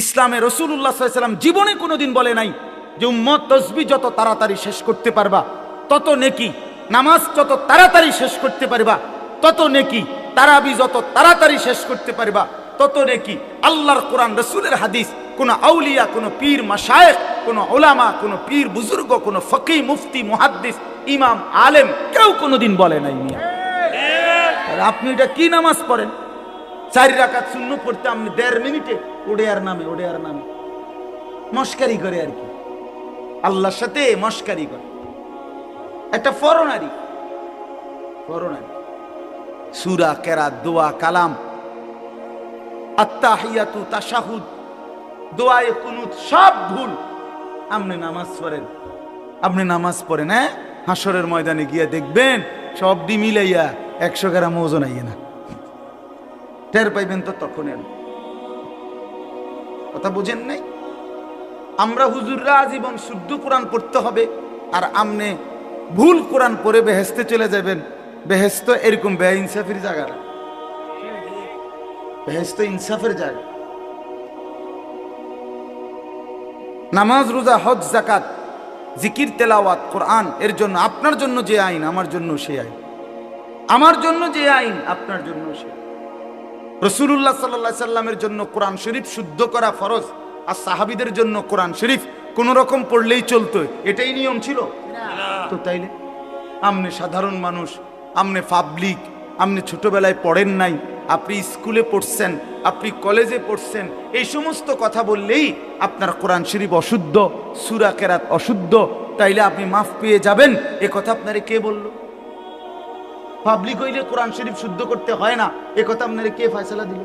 ইসলামে রাসূলুল্লাহ সাল্লাল্লাহু আলাইহি ওয়াসাল্লাম জীবনে কোনোদিন বলে নাই যে উম্মত তাসবিহ যত তাড়াতাড়ি শেষ করতে পারবা তত নেকি, নামাজ যত তাড়াতাড়ি শেষ করতে পারবা তত নেকি, তারাবি যত তাড়াতাড়ি শেষ করতে পারবা তত নেকি। আল্লাহর কোরআন, রাসূলের হাদিস, কোন আউলিয়া, কোন পীর মাশায়েখ, কোন উলামা, কোন পীর বুজুর্গ, কোন ফকিহ, মুফতি, মুহাদ্দিস, ইমাম, আলেম কেউ কোনোদিন বলে নাই। মিয়া আর আপনি এটা কি নামাজ পড়েন? 4 রাকাত সুন্নাত পড়তে আপনি 1.5 মিনিটে ওড়ে আর নামে মস্কারি করে আর কি, আল্লাহর সাথে মস্কারি করে। একটা ফরনারি সূরা, কেরাত, দোয়া, কালাম, আত্তাহিয়াতু, তাশাহুদ, দোয়ায়ে কুনুত সব ভুল। আপনি নামাজ পড়েন, হ্যাঁ? হাসরের ময়দানে গিয়ে দেখবেন সব ডি মিলাইয়া 100 গ্রাম ওজন আইয়ে না, টের পাইবেন তো তখন। কথা বুঝেন নাই? আমরা হুজুররা আজীবন শুদ্ধ কোরআন পড়তে হবে, আর আমনে ভুল কোরআন পড়ে বেহেশতে চলে যাবেন। বেহেশত এরকম বেইনসাফির জায়গা না, বেহেশত ইনসাফের জায়গা। নামাজ, রোজা, হজ, যাকাত, জিকির, তেলাওয়াত, কোরআন, এর জন্য আপনার জন্য যে আইন আমার জন্য সে আইন, আমার জন্য যে আইন আপনার জন্য সে। রাসূলুল্লাহ সাল্লাল্লাহু আলাইহি সাল্লামের জন্য কোরআন শরীফ শুদ্ধ করা ফরজ, আর সাহাবীদের জন্য কোরআন শরীফ কোন রকম পড়লেই চলতো, এটাই নিয়ম ছিল তো। তাইলে আপনি সাধারণ মানুষ, আপনি পাবলিক, আপনি ছোটবেলায় পড়েন নাই, আপনি স্কুলে পড়ছেন, আপনি কলেজে পড়ছেন, এই সমস্ত কথা বললেই আপনার কোরআন শরীফ অশুদ্ধ, সূরা কেরাত অশুদ্ধ, তাইলে আপনি মাফ পেয়ে যাবেন, এ কথা আপনারে কে বলল? পাবলিক হইলে কোরআন শরীফ শুদ্ধ করতে হয় না, এ কথা আপনারে কে ফয়সালা দিল?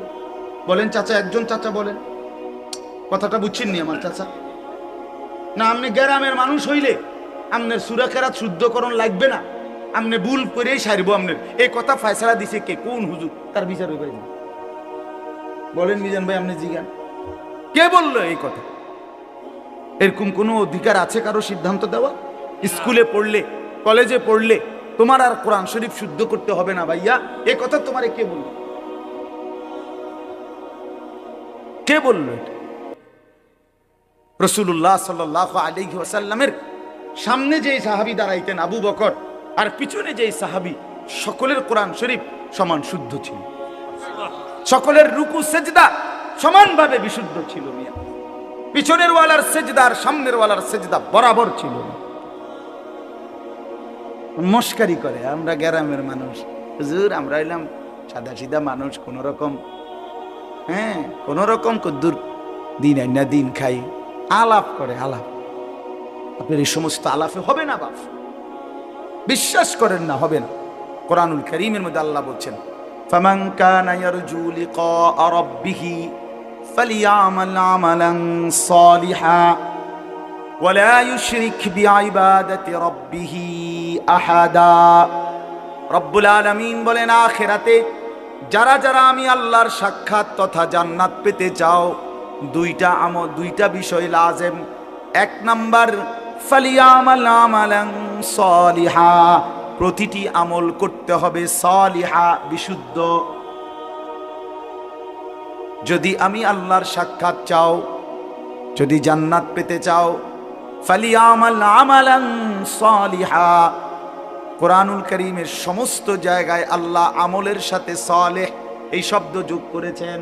বলেন চাচা, একজন চাচা বলেন, কথাটা বুঝছেননি আমার চাচা? না আপনি গ্রামের মানুষ হইলে আপনার সূরা কেরাত শুদ্ধকরণ লাগবে না, আপনি ভুল করেই সারবো আপনার, এই কথা ফয়সালা দিছে কে? কোন হুজুর? তার বিচার হইবে না। বলেন মিজান ভাই, আপনি জিজ্ঞান কে বললো এই কথা? এরকম কোনো অধিকার আছে কারো সিদ্ধান্ত দেওয়া? স্কুলে পড়লে, কলেজে পড়লে তোমার আর কোরআন শরীফ শুদ্ধ করতে হবে না ভাইয়া, এই কথা তোমারে কে বলল? কে বলল এটা? রাসূলুল্লাহ সাল্লাল্লাহু আলাইহি ওয়াসাল্লামের সামনে যেই সাহাবী দাঁড়াইতেন আবু বকর, আর পিছনে যেই সাহাবী, সকলের কোরআন শরীফ সমান শুদ্ধ ছিল, সকলের রুকু সেজদা সমানভাবে বিশুদ্ধ ছিল। মিয়া পিছনের ওয়ালার সেজদা আর সামনের ওয়ালার সেজদা বরাবর ছিল। মস্কারি করে আমরা গ্রামের মানুষ, হুজুর আমরা হইলাম সাদা সিধা মানুষ, কোন রকম, হ্যাঁ কোন রকম কদ্দুর দিন আইনা দিন খাই, আলাপ করে আলাপ। আপনার এই সমস্ত আলাপে হবে না বাপ, বিশ্বাস করেন না, হবে না। কোরআনুল কারীমের মধ্যে আল্লাহ বলছেন, ফামান কানা ইয়ারজু লিকা রাব্বিহি ফালিয়ামাল আমালান সালিহা ওয়ালা ইউশরিক বিইবাদাতি রাব্বিহি আহাদা। রব্বুল আলামিন বলেন, আখিরাতে যারা যারা আমি আল্লাহর সাক্ষাৎ তথা জান্নাত পেতে চাও, দুইটা বিষয় লাজেম। 1 নাম্বার, ফালিয়ামাল আমালান সালিহা, প্রতিটি আমল করতে হবে সালিহা, বিশুদ্ধ। যদি আমি আল্লাহর সাক্ষাৎ চাও, যদি জান্নাত পেতে চাও, ফালিয়ামাল আমালান সালিহা। কোরআনুল কারীমের সমস্ত জায়গায় আল্লাহ আমলের সাথে সালেহ এই শব্দ যোগ করেছেন।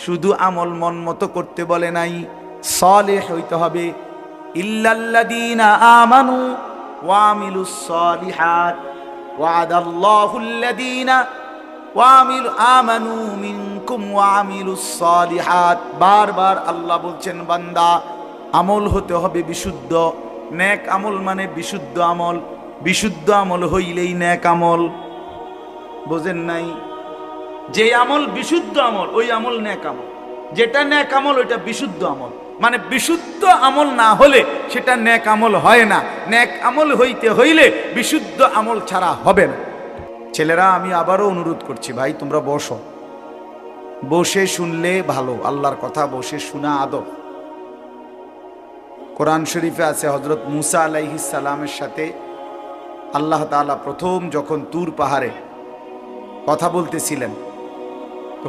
শুধু আমল মন মতো করতে বলে নাই, সালেহ হইতে হবে। ইল্লাল্লাযীনা আমানু ওয়া আমিলুস সালিহাত ওয়া'দাল্লাহুল্লাযীনা আমানু মিনকুম ওয়া আমিলুস সালিহাত। বারবার আল্লাহ বলছেন, বান্দা আমল হতে হবে বিশুদ্ধ। নেক আমল মানে বিশুদ্ধ আমল, বিশুদ্ধ আমল হইলেই নেক আমল। বোঝেন নাই? যে আমল বিশুদ্ধ আমল ওই আমল নেক আমল, যেটা নেক আমল ওইটা বিশুদ্ধ আমল। মানে বিশুদ্ধ আমল না হলে সেটা নেক আমল হয় না। নেক আমল হইতে হইলে বিশুদ্ধ আমল ছাড়া হবে না। ছেলেরা, আমি আবারও অনুরোধ করছি, ভাই তোমরা বসো, বসে শুনলে ভালো, আল্লাহর কথা বসে শোনা আদব। কোরআন শরীফে আছে, হযরত মুসা আলাইহিস সালামের সাথে আল্লাহ তাআলা প্রথম যখন তুর পাহাড়ে কথা বলতেছিলেন, তো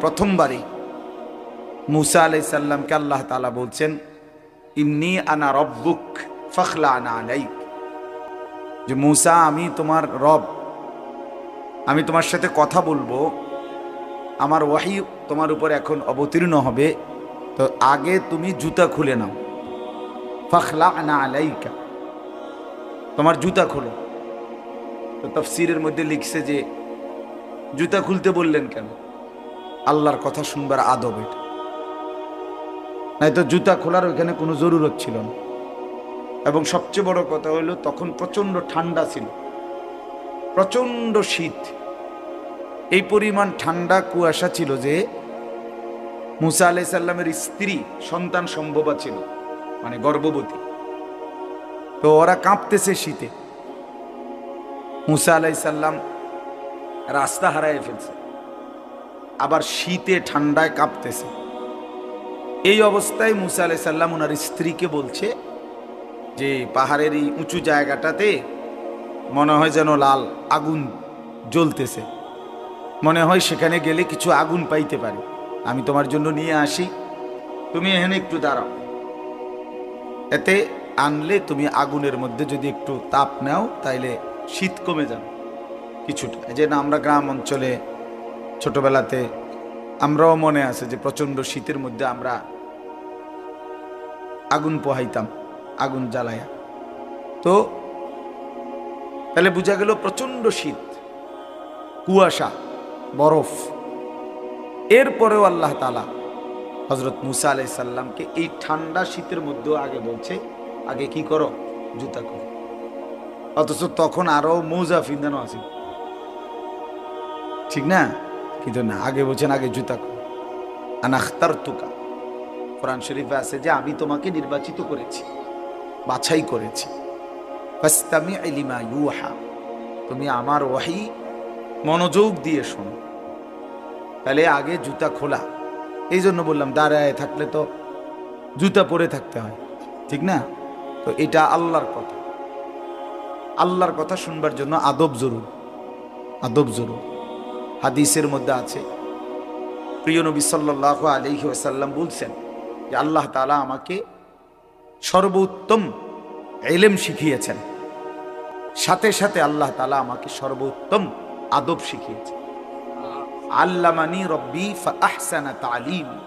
প্রথমবারই মুসা আলাইহিস সালামকে আল্লাহ তাআলা বলছেন, ইন্নী আনা রব্বুক ফাখলা'না আলাইক, যে মুসা আমি তোমার রব, আমি তোমার সাথে কথা বলবো, আমার ওয়াহি তোমার উপর এখন অবতীর্ণ হবে, তো আগে তুমি জুতা খুলে নাও। ফাখলা'না আলাইকা, তোমার জুতা খোলো। তো তাফসীরের মধ্যে লিখছে যে জুতা খুলতে বললেন কেন? আল্লাহর কথা শুনবার আদব এটা, নাই তো জুতা খোলার ওইখানে কোনো জরুরত ছিল না। এবং সবচেয়ে বড় কথা হলো তখন প্রচন্ড ঠান্ডা ছিল, প্রচন্ড শীত, এই পরিমাণ ঠান্ডা কুয়াশা ছিল যে মুসা আলাইহিস সালামের স্ত্রী সন্তান সম্ভবা ছিল, মানে গর্ভবতী, তো ওরা কাঁপতেছে শীতে। মুসা আলাইহিস সালাম রাস্তা হারায় ফেলছে, আবার শীতে ঠান্ডায় কাঁপতেছে। এই অবস্থায় মুসা আলাইহিস সালাম ওনার স্ত্রীকে বলছে যে পাহাড়ের এই উঁচু জায়গাটাতে মনে হয় যেন লাল আগুন জ্বলতেছে, মনে হয় সেখানে গেলে কিছু আগুন পাইতে পারি, আমি তোমার জন্য নিয়ে আসি, তুমি এখানে একটু দাঁড়াও, এতে আনলে তুমি আগুনের মধ্যে যদি একটু তাপ নাও তাইলে শীত কমে যাবে কিছুটা। এই যে না, আমরা গ্রাম অঞ্চলে ছোটবেলাতে আমরাও মনে আছে যে প্রচন্ড শীতের মধ্যে আমরা আগুন পোহাইতাম, আগুন জ্বালাইয়া। তো তাহলে বোঝা গেল প্রচন্ড শীত, কুয়াশা, বরফ। এরপরেও আল্লাহ তাআলা হযরত মুসা আলাইহিস সালামকে এই ঠান্ডা শীতের মধ্যেও আগে বলছে, আগে কি করো, জুতা করো। অথচ তখন আরো মোজা ফিন্দানো আছে, ঠিক না? কিন্তু না, আগে বলছেন আগে জুতা করো। আনা আখতারতুকা, কোরআন শরীফে আছে যে আমি তোমাকে নির্বাচিত করেছি, বাছাই করেছি। ফাসতামি' লিমা ইউহা, তুমি আমার ওয়াহি মনোযোগ দিয়ে শোনো। তাহলে আগে জুতা খোলা। এই জন্য বললাম দাঁড়ায় থাকলে তো জুতা পরে থাকতে হয়, ঠিক না? তো এটা আল্লাহর কথা, আল্লাহর কথা শুনবার জন্য আদব জরুর, আদব জরুর। হাদিসের মধ্যে আছে প্রিয় নবী সাল্লাল্লাহু আলাইহি ওয়াসাল্লাম বলছেন যে আল্লাহ তাআলা আমাকে সর্বোত্তম ইলম শিখিয়েছেন, সাথে সাথে আল্লাহ তাআলা আমাকে সর্বোত্তম আদব শিখিয়েছেন। আল্লামানি রব্বি ফাআহসানা তা'লিমি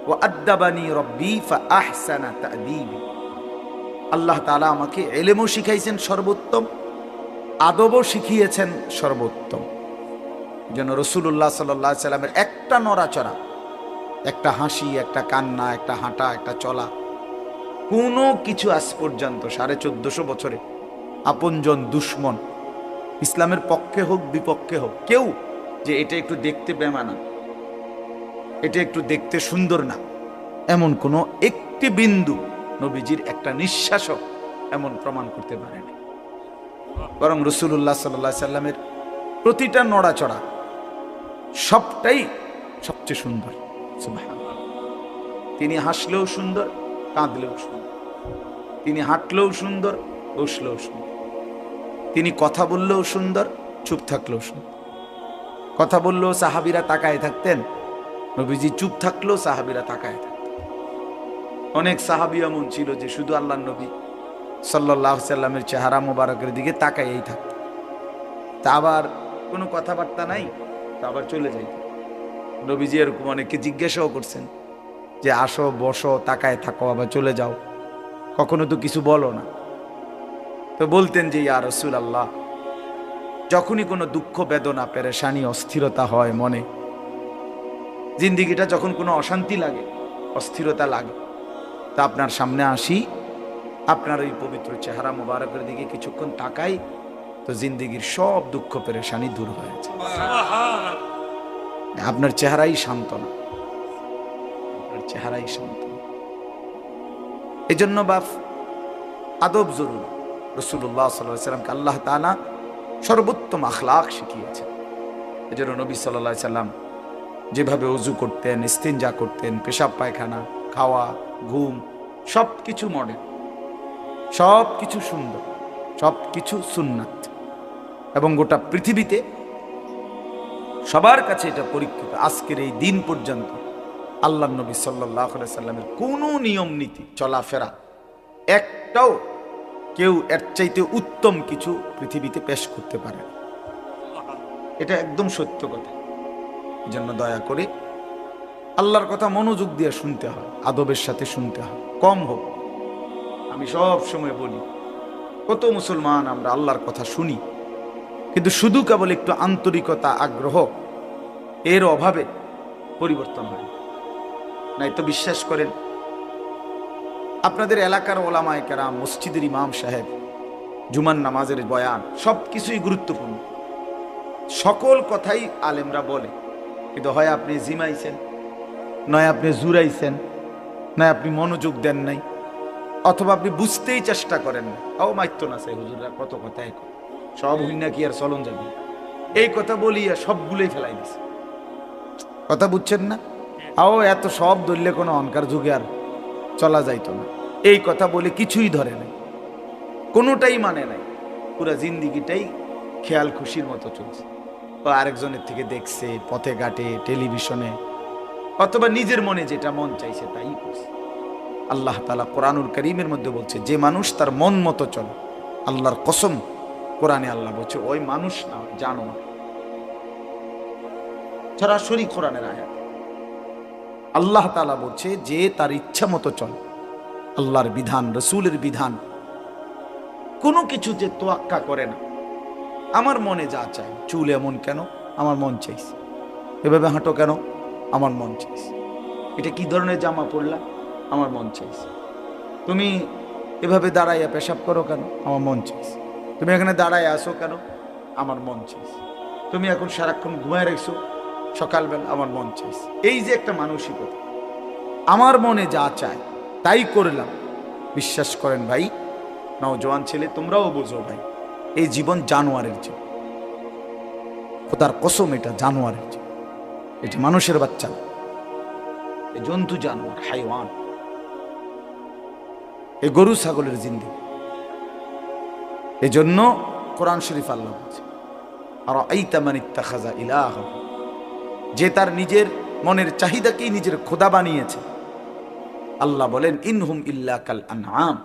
ওয়া আদ্দাবানি রব্বি ফাআহসানা তা'দীবি। আল্লাহ তাআলা আমাকে ইলমও শিখাইছেন সর্বোত্তম, আদবও শিখিয়েছেন সর্বোত্তম। যেন রাসূলুল্লাহ সাল্লাল্লাহু আলাইহি সাল্লামের একটা নড়াচড়া, একটা হাসি, একটা কান্না, একটা হাঁটা, একটা চলা, কোনো কিছু আজ পর্যন্ত 1450 বছরে আপনজন দুশ্মন, ইসলামের পক্ষে হোক বিপক্ষে হোক, কেউ যে এটা একটু দেখতে বেমানা, এটা একটু দেখতে সুন্দর না, এমন কোনো একটি বিন্দু নবীজির একটা নিঃশ্বাসও এমন প্রমাণ করতে পারেনি। বরং রাসূলুল্লাহ সাল্লাল্লাহু আলাইহি সাল্লামের প্রতিটা নড়াচড়া সবটাই সবচেয়ে সুন্দর। সুবহানাল্লাহ। তিনি হাসলেও সুন্দর, কাঁদলেও সুন্দর, তিনি হাঁটলেও সুন্দর, বসলেও সুন্দর, তিনি কথা বললেও সুন্দর, চুপ থাকলেও সুন্দর। কথা বললেও সাহাবীরা তাকায় থাকতেন, নবীজি চুপ থাকলেও সাহাবীরা তাকায় থাকতেন। অনেক সাহাবী এমন ছিল যে শুধু আল্লাহর নবী সাল্লাল্লাহু আলাইহি সাল্লামের চেহারা মোবারকের দিকে তাকাইয়েই থাকতেন, তা আবার কোনো কথাবার্তা নাই, তা আবার চলে যাইত। নবীজি এরকম অনেককে জিজ্ঞাসাও করছেন যে আসো, বসো, তাকায় থাকো, আবার চলে যাও, কখনো তো কিছু বলো না। তো বলতেন যে ইয়া রাসূলুল্লাহ, যখনই কোনো দুঃখ, বেদনা, পেরেশানি, অস্থিরতা হয় মনে, জিন্দিগিটা যখন কোনো অশান্তি লাগে, অস্থিরতা লাগে, তা আপনার সামনে আসি, আপনার ওই পবিত্র চেহারা মোবারকের দিকে কিছুক্ষণ তাকাই, তো জিন্দিগির সব দুঃখ পেরেশানি দূর হয়ে যায়। আপনার চেহারাই সান্ত্বনা, আপনার চেহারাই সান্ত্বনা। এই জন্য বাপ আদব জরুরি। রাসূলুল্লাহ সাল্লাল্লাহু আলাইহি সাল্লামকে আল্লাহ তাআলা সর্বোত্তম আখলাক শিখিয়েছেন। এই জন্য নবী সাল্লাল্লাহু আলাইহি সাল্লাম যেভাবে ওযু করতেন, ইস্তিনজা করতেন, পেশাব পায়খানা, খাওয়া, ঘুম, সব কিছু মডেল, সব কিছু সুন্দর, সব কিছু সুন্নাত, এবং গোটা পৃথিবীতে সবার কাছে এটা পরীক্ষিত। আজকের এই দিন পর্যন্ত আল্লাহ নবী সাল্লাল্লাহু আলাইহি সাল্লামের কোনো নিয়ম নীতি চলাফেরা একটাও কেউ এর চাইতে উত্তম কিছু পৃথিবীতে পেশ করতে পারে না। এটা একদম সত্য কথা। এই জন্য দয়া করে আল্লাহর কথা মনোযোগ দিয়ে শুনতে হয়, আদবের সাথে শুনতে হয়, কম হোক। আমি সব সময় বলি, কত মুসলমান আমরা আল্লাহর কথা শুনি, কিন্তু শুধু কেবল একটু আন্তরিকতা আগ্রহ এর অভাবে পরিবর্তন হয় নাই। তো বিশ্বাস করেন, আপনাদের এলাকার ওলামায়ে কেরাম, মসজিদের ইমাম সাহেব, জুমার নামাজের বয়ান সব কিছুই গুরুত্বপূর্ণ, সকল কথাই আলেমরা বলে, কিন্তু হয় আপনি জিমাইছেন, নয় আপনি জুরাইছেন, নয় আপনি মনোযোগ দেন নাই, অথবা আপনি বুঝতেই চেষ্টা করেন না। ও মাইত্য না চাই হুজুররা কত কথা এক সব হই না কি আর চলন যাবে, এই কথা বলিয়া সবগুলোই ফেলাই দিছে। কথা বুঝছেন না? আও এত সব ধরলে কোনো অনকার যুগে আর চলা যাইতো না। এই কথা বলে কিছুই ধরে নাই, কোনোটাই মানে নাই, পুরা জিন্দিগিটাই খেয়াল খুশির মতো চলছে। ও আরেকজনের থেকে দেখছে পথে ঘাটে, টেলিভিশনে, অথবা নিজের মনে যেটা মন চাইছে তাই করছে। আল্লাহ তাআলা কোরআনুল কারীমের মধ্যে বলছে, যে মানুষ তার মন মতো চলে, আল্লাহর কসম, কোরআনে আল্লাহ বলছে ওই মানুষ না, জানোয়ার। সরাসরি কোরআনের আয়াত আল্লাহ তাআলা বলছে যে তার ইচ্ছা মতো চলে, আল্লাহর বিধান, রসুলের বিধান, কোনো কিছু যে তোয়াক্কা করে না। আমার মনে যা চাই, চুল এমন কেন, আমার মন চাইছে, এভাবে হাঁটো কেন, আমার মন চাইছে, এটা কি ধরনের জামা পরলা, আমার মন চাইছে, তুমি এভাবে দাঁড়াইয়া পেশাব করো কেন, আমার মন চাইছে, তুমি এখানে দাঁড়াইয়া আসো কেন, আমার মন চাইছে, তুমি এখন সারাক্ষণ ঘুমায় রাখছো সকালবেলা, আমার মন চাইছে। এই যে একটা মানসিকতা, আমার মনে যা চায় তাই করলাম। বিশ্বাস করেন ভাই, নওজোয়ান ছেলে তোমরাও বোঝো ভাই, এই জীবন জানোয়ারের জীবন, খোদার কসম, এটা জানোয়ারের জীবন, এটা মানুষের বাচ্চা, এই জন্তু জানোয়ার, হাইওয়ান, এই গরু ছাগলের জিন্দেগি। এই জন্য কোরআন শরীফ আল্লাহ বলছে, আর আইতা মান ইত্তাখাযা ইলাহা, যে তার নিজের মনের চাহিদাকেই নিজের খোদা বানিয়েছে। আল্লাহ বলেন ইনহুম ইল্লা কাল আনআম,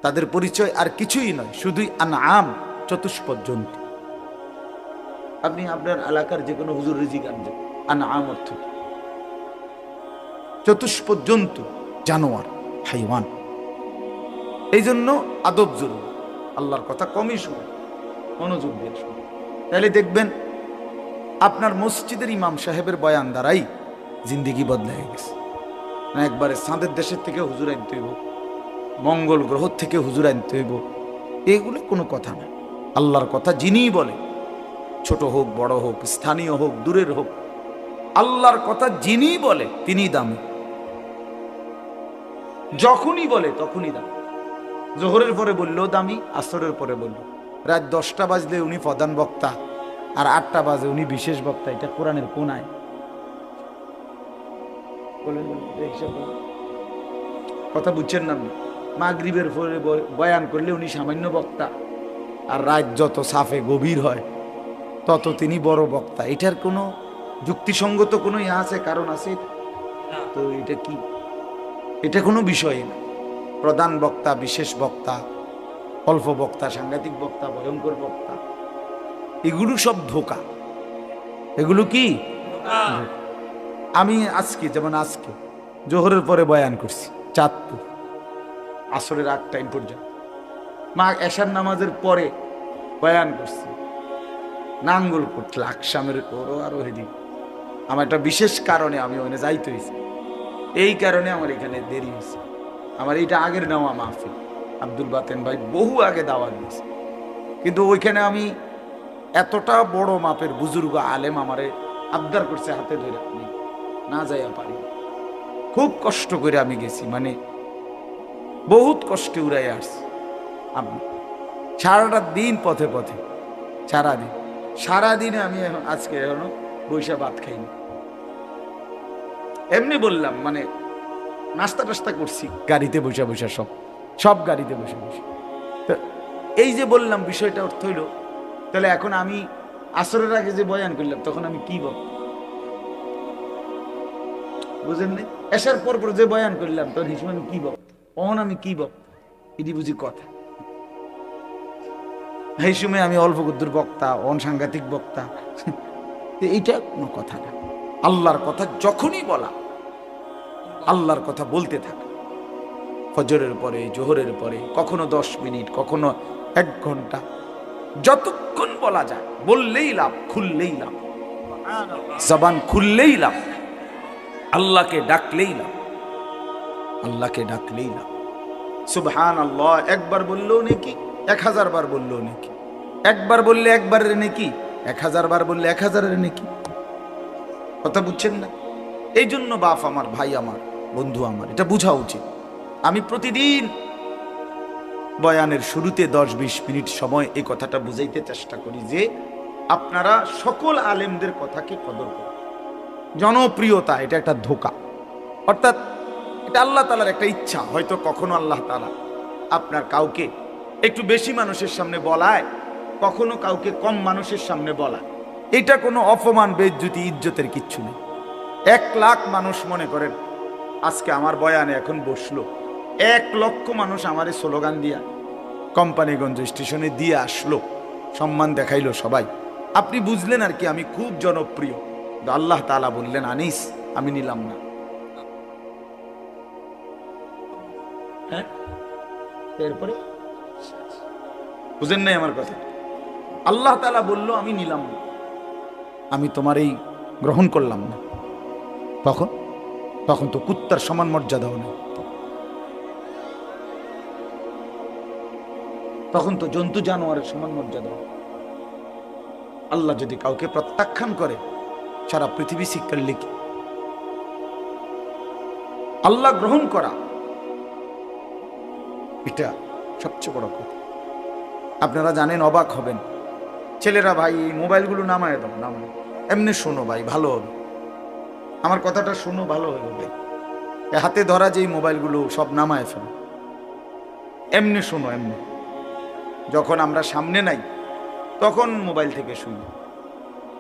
তাদের পরিচয় আর কিছুই নয়, শুধুই আনআম, চতুষ্পদ জন্তু। আপনি আপনার এলাকার যে কোনো হুজুর রিজিক আনবেন, আনআম অর্থ কি? চতুষ্পদ জন্তু, জানোয়ার, হাইওয়ান। এই জন্য আদব জরুরি, আল্লাহর কথা কমই শুনে, মনোযোগ দিয়ে শুনে, তাহলে দেখবেন আপনার মসজিদের ইমাম সাহেবের বয়ান দ্বারাই জিন্দিগি বদলাই গেছে। না একবারে চাঁদের দেশের থেকে হুজুর আনতে হইব, মঙ্গল গ্রহ থেকে হুজুর আনতে হইব, এগুলো কোনো কথা না। আল্লাহর কথা যিনি বলে, ছোট হোক বড় হোক, স্থানীয় হোক দূরের হোক, আল্লাহর কথা যিনি বলে তিনি দামি, যখনই বলে তখনই দামি। জোহরের পরে বললেও দামি, আসরের পরে বলল, রাত 10টা বাজলে উনি প্রধান বক্তা, আর 8টা বাজে উনি বিশেষ বক্তা। এটা কোরআনের কোন আয়? কথা বুঝছেন না? মাগরিবের পরে বয়ান করলে উনি সামান্য বক্তা, আর রাত যত সাফে গভীর হয় তত তিনি বড় বক্তা। এটার কোনো যুক্তিসঙ্গত কোনো ইয়া আছে, কারণ আছে? তো এটা কি? এটা কোনো বিষয় না। প্রধান বক্তা, বিশেষ বক্তা, অল্প বক্তা, সাংঘাতিক বক্তা, ভয়ঙ্কর বক্তা, এগুলো সব ধোঁকা। এগুলো কি? আমি আজকে, যেমন আজকে জোহরের পরে বয়ান করছি চাঁদপুর, আসরের 8 টাইম পর্যন্ত, মা এশার নামাজের পরে বয়ান করছি নাঙ্গলকোট, লাকসামের করো আরো হেদিক। আমার একটা বিশেষ কারণে আমি ওখানে যাইতে হয়েছি, এই কারণে আমার এখানে দেরি হয়েছে। আমার এইটা আগের নেওয়া মাহফিল, আব্দুল বাতেন ভাই বহু আগে দাওয়াত দিয়েছে, কিন্তু ওইখানে আমি এতটা বড় মাপের বুজুর্গ আলেম আমারে আবদার করছে হাতে ধরে, আমি না যাইয়া পারি। খুব কষ্ট করে আমি গেছি, মানে বহুত কষ্টে উড়াই আসছি। আপনি সারাটা দিন পথে পথে, সারাদিন, সারাদিনে আমি এখন আজকে এখনো বৈশা ভাত খাইনি। এমনি বললাম, মানে নাস্তা টাস্তা করছি গাড়িতে বসে বসে, সব গাড়িতে বসে বসে। তো এই যে বললাম বিষয়টা অর্থ হইল, তাহলে এখন আমি আসরের আগে যে বয়ান করলাম তখন আমি কি বল? বুঝেন নাই? এসার পর যে বয়ান করলাম তোর হিসেবে আমি কি বক্তা, অহন আমি কি বক্তা, এটি বুঝি কথা। এই সময় আমি অল্প গুদ্দুর বক্তা, সাংঘাতিক বক্তা, এইটা কোনো কথা না। আল্লাহর কথা যখনই বলা, আল্লাহর কথা বলতে থাকা, ফজরের পরে, জোহরের পরে, কখনো 10 মিনিট, কখনো 1 ঘন্টা, যতক্ষণ বলা যায় বললেই লাভ, খুললেই লাভ, জবান খুললেই লাভ, আল্লাহকে ডাকলেই লাভ, আল্লাহকে ডাকলেই লাভ। সুবহানাল্লাহ একবার বললেও নেকি, 1000 বার বললেও নেকি, একবার বললে একবারের নেকি, 1000 বার বললে 1000-এর নেকি। কথা বুঝছেন না? এই জন্য বাপ আমার, ভাই আমার, বন্ধু আমার, এটা বোঝা উচিত। আমি প্রতিদিন বয়ানের শুরুতে 10-20 মিনিট সময় এই কথাটা বুঝাইতে চেষ্টা করি যে আপনারা সকল আলেমদের কথাকে কদর করুন। জনপ্রিয়তা এটা একটা ধোঁকা, অর্থাৎ এটা আল্লাহ তাআলার একটা ইচ্ছা। হয়তো কখনো আল্লাহ তাআলা আপনার কাউকে একটু বেশি মানুষের সামনে বলায়, কখনো কাউকে কম মানুষের সামনে বলায়। এটা কোনো অপমান, বেইজ্জতি, ইজ্জতের কিচ্ছু নেই। 1 লাখ মানুষ মনে করেন আজকে আমার বয়ানে এখন বসলো, 1 লক্ষ মানুষ আমারে স্লোগান দিয়া কোম্পানিগঞ্জ স্টেশনে দিয়ে আসলো, সম্মান দেখাইলো সবাই, আপনি বুঝলেন আর কি আমি খুব জনপ্রিয়। আল্লাহ তাআলা বললেন আনিস আমি নিলাম না। হ্যাঁ, এরপরে বুঝেন নাই আমার কথা? আল্লাহ তাআলা বলল আমি নিলাম না, আমি তোমার এই গ্রহণ করলাম না। তখন তখন তো কুত্তার সমান মর্যাদাও নেই, তখন তো জন্তু জানোয়ারের সমান মর্যাদা। আল্লাহ যদি কাউকে প্রত্যাখ্যান করে সারা পৃথিবী শিক্ষার লিখি। আল্লাহ গ্রহণ করা এটা সবচেয়ে বড় কথা। আপনারা জানেন, অবাক হবেন, ছেলেরা ভাই এই মোবাইলগুলো নামায় দাও, নামায়, এমনি শোনো ভাই ভালো হবে, আমার কথাটা শোনো ভালো হবে ভাই, হাতে ধরা যে মোবাইলগুলো সব নামায় ফেলো, এমনি শোনো, এমনি। যখন আমরা সামনে নাই তখন মোবাইল থেকে শুনি,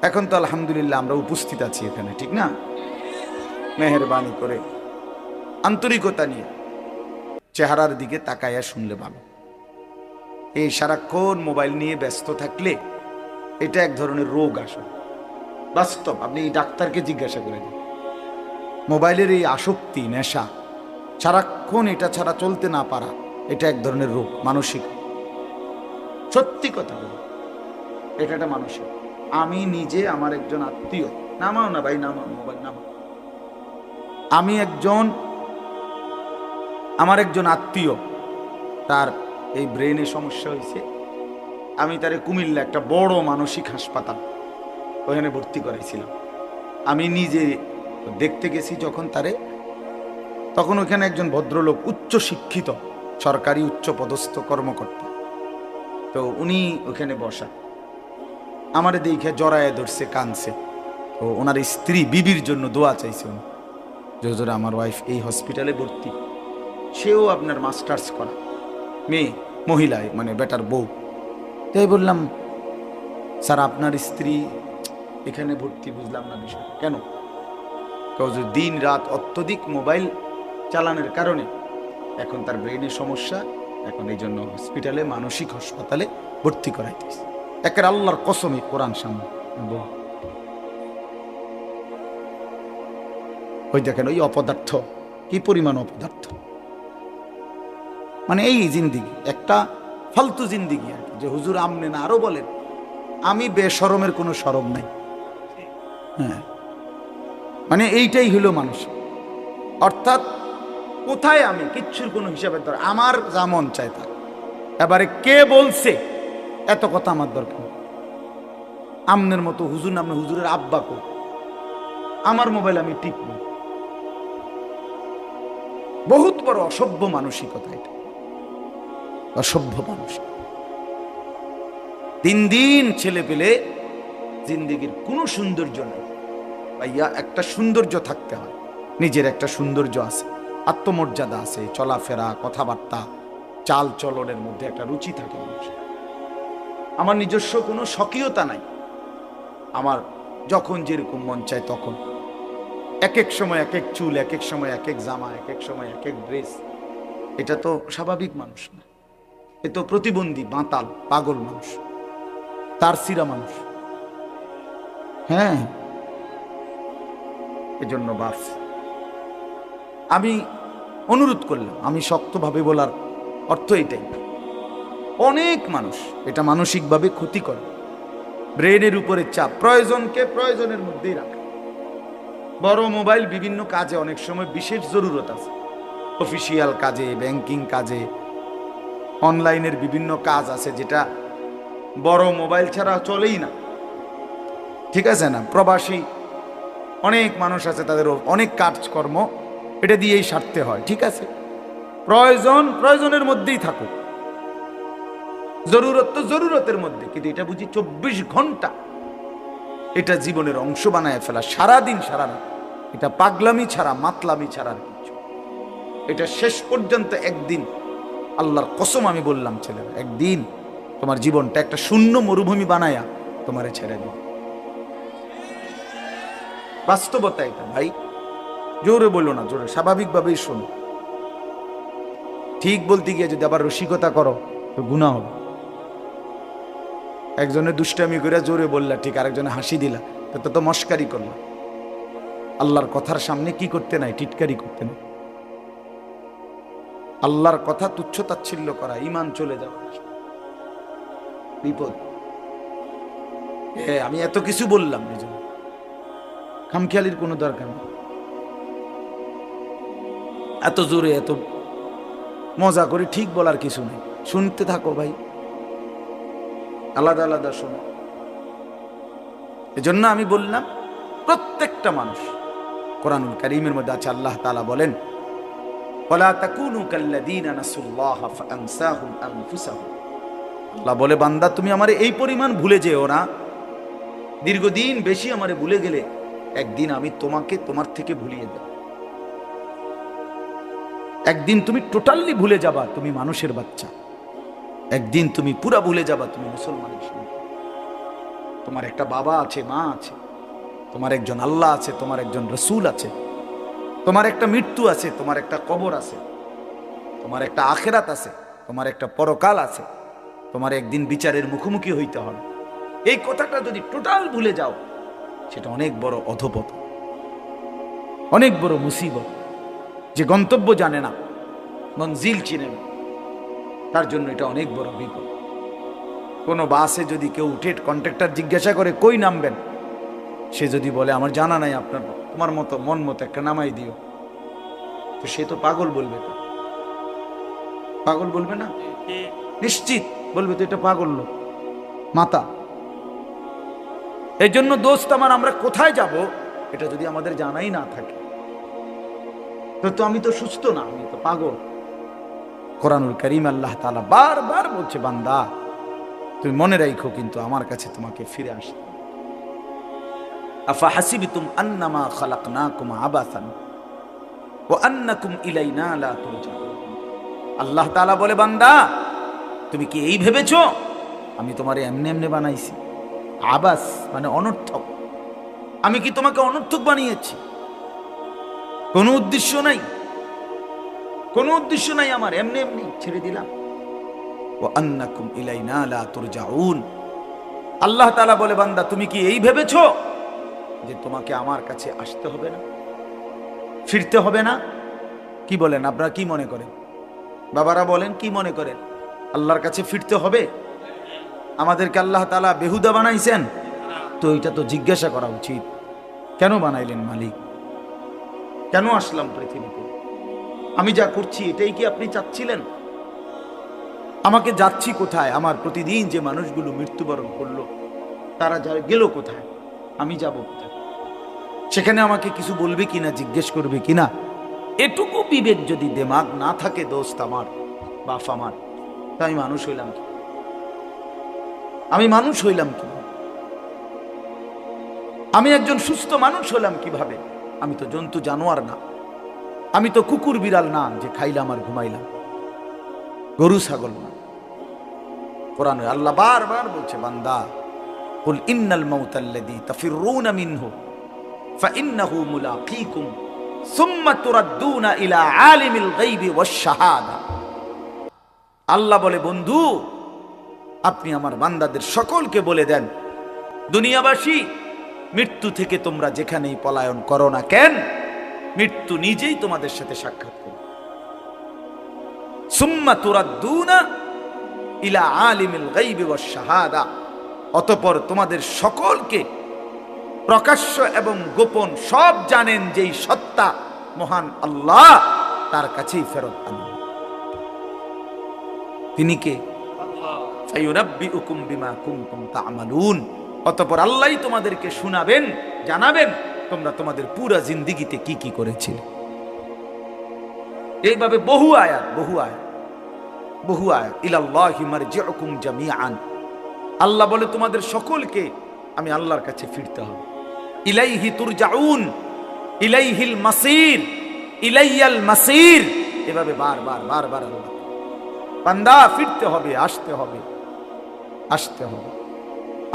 এখন তো আলহামদুলিল্লাহ আমরা উপস্থিত আছি এখানে, ঠিক না? মেহেরবানি করে আন্তরিকতা নিয়ে চেহারার দিকে তাকাইয়া শুনলে ভালো। এই সারাক্ষণ মোবাইল নিয়ে ব্যস্ত থাকলে এটা এক ধরনের রোগ আসে, বাস্তব। আপনি ডাক্তারকে জিজ্ঞাসা করে দিন, মোবাইলের এই আসক্তি, নেশা, সারাক্ষণ এটা ছাড়া চলতে না পারা, এটা এক ধরনের রোগ, মানসিক। সত্যি কথা বলি, এটা একটা মানসিক। আমি নিজে, আমার একজন আত্মীয়, নামাও না ভাই, নামাও মোবাইল, নামাও। আমার একজন আত্মীয়, তার এই ব্রেনে সমস্যা হয়েছে, আমি তারে কুমিল্লা একটা বড় মানসিক হাসপাতাল ওখানে ভর্তি করাইছিলাম। আমি নিজে দেখতে গেছি যখন তারে, তখন ওখানে একজন ভদ্রলোক, উচ্চ শিক্ষিত, সরকারি উচ্চ পদস্থ কর্মকর্তা, তো উনি ওখানে বসা, আমারে দেখে জড়ায় ধরছে, কাঁদছে। তো ওনার স্ত্রী বিবির জন্য দোয়া চাইছে উনি, যে হুজুর আমার ওয়াইফ এই হসপিটালে ভর্তি, সেও আপনার মাস্টার্স করা মেয়ে, মহিলায় মানে বেটার বউ। তাই বললাম স্যার আপনার স্ত্রী এখানে ভর্তি, বুঝলাম না বিষয় কেন? দিন রাত অত্যধিক মোবাইল চালানোর কারণে এখন তার ব্রেনের সমস্যা, এখন এই জন্য হসপিটালে, মানসিক হাসপাতালে ভর্তি করাইতেছে। একের আল্লাহর কসমই কোরআন সামনে, ওই দেখেন ওই অপদার্থ, কি পরিমাণ অপদার্থ, মানে এই জিন্দিগি একটা ফালতু জিন্দিগি আর কি। যে হুজুর আমনে না, আরো বলেন আমি বেশরমের কোনো শরম নাই। হ্যাঁ, মানে এইটাই হলো মানুষ, অর্থাৎ কোথায় আমি কিচ্ছুর কোনো হিসাবের দরকার, আমার যা মন চায় তা। এবারে কে বলছে এত কথা আমার দরকার, আমনের মতো হুজুর নামে হুজুরের আব্বা কো, আমার মোবাইল আমি টিপব, বহুত বড় অসভ্য মানসিকতা এটা, অসভ্য মানসিকতা। দিন দিন ছেলে পেলে জিন্দিগির কোনো সৌন্দর্য নেই ভাইয়া। একটা সৌন্দর্য থাকতে হয়, নিজের একটা সৌন্দর্য আছে, আত্মমর্যাদা আছে, চলাফেরা, কথাবার্তা, চাল চলনের মধ্যে একটা রুচি থাকে মানুষের। আমার নিজস্ব কোনো স্বকীয়তা নাই, আমার যখন যেরকম মন চায় তখন এক এক সময় এক এক চুল, এক এক সময় এক এক জামা, এক এক সময় এক এক ড্রেস। এটা তো স্বাভাবিক মানুষ না, এ তো প্রতিবন্ধী, বাঁতাল, পাগল মানুষ, তার সিরা মানুষ। হ্যাঁ, এজন্য বাস আমি অনুরোধ করলাম, আমি শক্তভাবে বলার অর্থ এটাই, অনেক মানুষ এটা মানসিকভাবে ক্ষতি করে, ব্রেনের উপরে চাপ, প্রয়োজনকে প্রয়োজনের মধ্যেই রাখে। বড় মোবাইল বিভিন্ন কাজে অনেক সময় বিশেষ জরুরত আছে, অফিসিয়াল কাজে, ব্যাংকিং কাজে, অনলাইনের বিভিন্ন কাজ আছে যেটা বড় মোবাইল ছাড়া চলেই না, ঠিক আছে না? প্রবাসী অনেক মানুষ আছে, তাদের অনেক কাজকর্ম এটা দিয়েই সারতে হয়, ঠিক আছে, প্রয়োজন প্রয়োজনের মধ্যেই থাকুক, জরুরত তো জরুরতের মধ্যে, কিন্তু এটা বুঝি 24 ঘন্টা এটা জীবনের অংশ বানায় ফেলা, সারাদিন সারা রাত, এটা পাগলামি ছাড়া মাতলামি ছাড়া আর কিছু। এটা শেষ পর্যন্ত একদিন, আল্লাহর কসম আমি বললাম ছেলেরা, একদিন তোমার জীবনটা একটা শূন্য মরুভূমি বানায়া তোমারে ছেড়ে দিবে। বাস্তবতা এটা ভাই, জোরে বলো না, জোরে স্বাভাবিকভাবেই শোনো। ঠিক বলতে গিয়ে যদি আবার রসিকতা করো তো গুনাহ হবে। একজনে দুষ্টামি করে জোরে বললা ঠিক, আরেকজনে হাসি দিলা, তো তো মস্কারি করলা। আল্লাহর কথার সামনে কি করতে নাই? টিটকারি করতে নাই। আল্লাহর কথা তুচ্ছ তাচ্ছিল্য করা, ঈমান চলে যাওয়া বিপদ। আমি এত কিছু বললাম, নিজে খামখেয়ালির কোনো দরকার নেই, এত জোরে এত মজা করে ঠিক বলার কিছু নেই, শুনতে থাকো ভাই, আলাদা আলাদা শোনো। এজন্য আমি বললাম প্রত্যেকটা মানুষ, কোরআনুল কারীমের মধ্যে আছে, আল্লাহ তাআলা বলেন, ওয়ালা তাকুনু কাল্লাযীনা নাসুল্লাহ ফাআনসাহুম আনফুসাহুম। আল্লাহ বলে, বান্দা তুমি আমারে এই পরিমাণ ভুলে যেও না, দীর্ঘদিন বেশি আমারে ভুলে গেলে একদিন আমি তোমাকে তোমার থেকে ভুলিয়ে দেব। একদিন তুমি টোটালি ভুলে যাবা তুমি মানুষের বাচ্চা, একদিন তুমি পুরা ভুলে যাবা তুমি মুসলমানের সন্তান। তোমার একটা বাবা আছে, মা আছে, তোমার একজন আল্লাহ আছে, তোমার একজন রসুল আছে, তোমার একটা মৃত্যু আছে, তোমার একটা কবর আছে, তোমার একটা আখেরাত আছে, তোমার একটা পরকাল আছে, তোমার একদিন বিচারের মুখোমুখি হইতে হবে। এই কথাটা যদি টোটাল ভুলে যাও, সেটা অনেক বড় অধপতন, অনেক বড় মুসিবত। যে গন্তব্য জানে না, মঞ্জিল চিনে না, তার জন্য এটা অনেক বড় বিপদ। কোনো বাসে যদি কেউ উঠে কন্ট্রাক্টর জিজ্ঞাসা করে কই নামবেন, সে যদি বলে আমার জানা নাই, আপনার তোমার মতো মন মতো একটা নামাই দিও, তো সে তো পাগল বলবে, তো পাগল বলবে না, নিশ্চিত বলবে তো এটা পাগল লোক, মাতা। এই জন্য দোস্ত আমার, আমরা কোথায় যাব এটা যদি আমাদের জানাই না থাকে, তো আমি তো সুস্থ না, আমি তো পাগল। কোরআনুল কারীম আল্লাহ তাআলা বারবার বলছে, বান্দা তুমি মনে রাখো কিন্তু আমার কাছে তোমাকে ফিরে আসতে। আফা হাসিবতুম আন্নামা খালাকনাকুম আবাসান ওয়া আন্নাকুম ইলাইনা লা তুরজাউন। আল্লাহ তাআলা বলে, বান্দা তুমি কি এই ভেবেছো আমি তোমারে এমনি এমনি বানাইছি? আবাস মানে অনর্থক। আমি কি তোমাকে অনর্থক বানিয়েছি? কোনো উদ্দেশ্য নাই, কোনো উদ্দেশ্য নাই আমার, এমনি এমনি ছেড়ে দিলাম। ওয়া আন্নাকুম ইলাইনা লা তুরজাউন। আল্লাহ তাআলা বলে, বান্দা তুমি কি এই ভেবেছো যে তোমাকে আমার কাছে আসতে হবে না, ফিরতে হবে না? কি বলেন আপনারা, কি মনে করেন? বাবারা বলেন, কি মনে করেন? আল্লাহর কাছে ফিরতে হবে? আমাদেরকে আল্লাহ তাআলা বেহুদা বানাইছেন? তো এটা তো জিজ্ঞাসা করা উচিত, কেন বানাইলেন মালিক? কেন আসলাম পৃথিবীতে? আমি যা করছি এটাই কি আপনি চাচ্ছিলেন? আমাকে যাচ্ছি কোথায়? আমার প্রতিদিন যে মানুষগুলো মৃত্যুবরণ করলো, তারা যা গেল কোথায়? আমি যাব কোথায়? সেখানে আমাকে কিছু বলবে কিনা, জিজ্ঞেস করবে কিনা? এটুকু বিবেক যদি দেমাগ না থাকে দোস্ত আমার, বাপ আমার, তা আমি মানুষ হইলাম কি? আমি মানুষ হইলাম কি? আমি একজন সুস্থ মানুষ হলাম কিভাবে? আমি তো জন্তু জানোয়ার না, আমি তো কুকুর বিড়াল না যে খাইলাম আর ঘুমাইলাম, গরু ছাগল না। কোরআনে আল্লাহ বারবার বলছে, বান্দা কুল ইন্নাল মাউতাল্লাযী তাফিররুনা মিনহু ফাইন্নাহু মুলাকীকুম সুম্মা তুরাদ্দুনা ইলা আলিমিল গায়বি ওয়াশ শাহাদা। আল্লাহ বলে, বন্ধু আপনি আমার বান্দাদের সকলকে বলে দেন, দুনিয়াবাসী, মৃত্যু থেকে তোমরা যেখানেই পলায়ন করো না কেন, মৃত্যু নিজেই তোমাদের সাথে সাক্ষাৎ করবে। সুম্মা তুরাদ্দুনা ইলা আলিমিল গায়বি ওয়াশ শাহাদা, অতঃপর তোমাদের সকলকে প্রকাশ্য এবং গোপন সব জানেন যেই সত্তা মহান আল্লাহ, তার কাছেই ফেরত আনবে। তিনি কে? ফায়ুনাব্বিউকুম বিমা কুনতুম তা'মালুন, অতঃপর আল্লাহই তোমাদেরকে শোনাবেন, জানাবেন তোমরা তোমাদের পুরা জিন্দেগিতে কি কি করেছিলে। এইভাবে বহু আয়াত ইলাল্লাহি মারজিউকুম জামিআন। আল্লাহ বলে তোমাদের সকলকে আমি আল্লাহর কাছে ফিরতে হবে। ইলাইহি তুরজাউন, ইলাইহিল মাসির, ইলাইয়াল মাসির, এভাবে বারবার আল্লাহ, বান্দা ফিরতে হবে, আসতে হবে,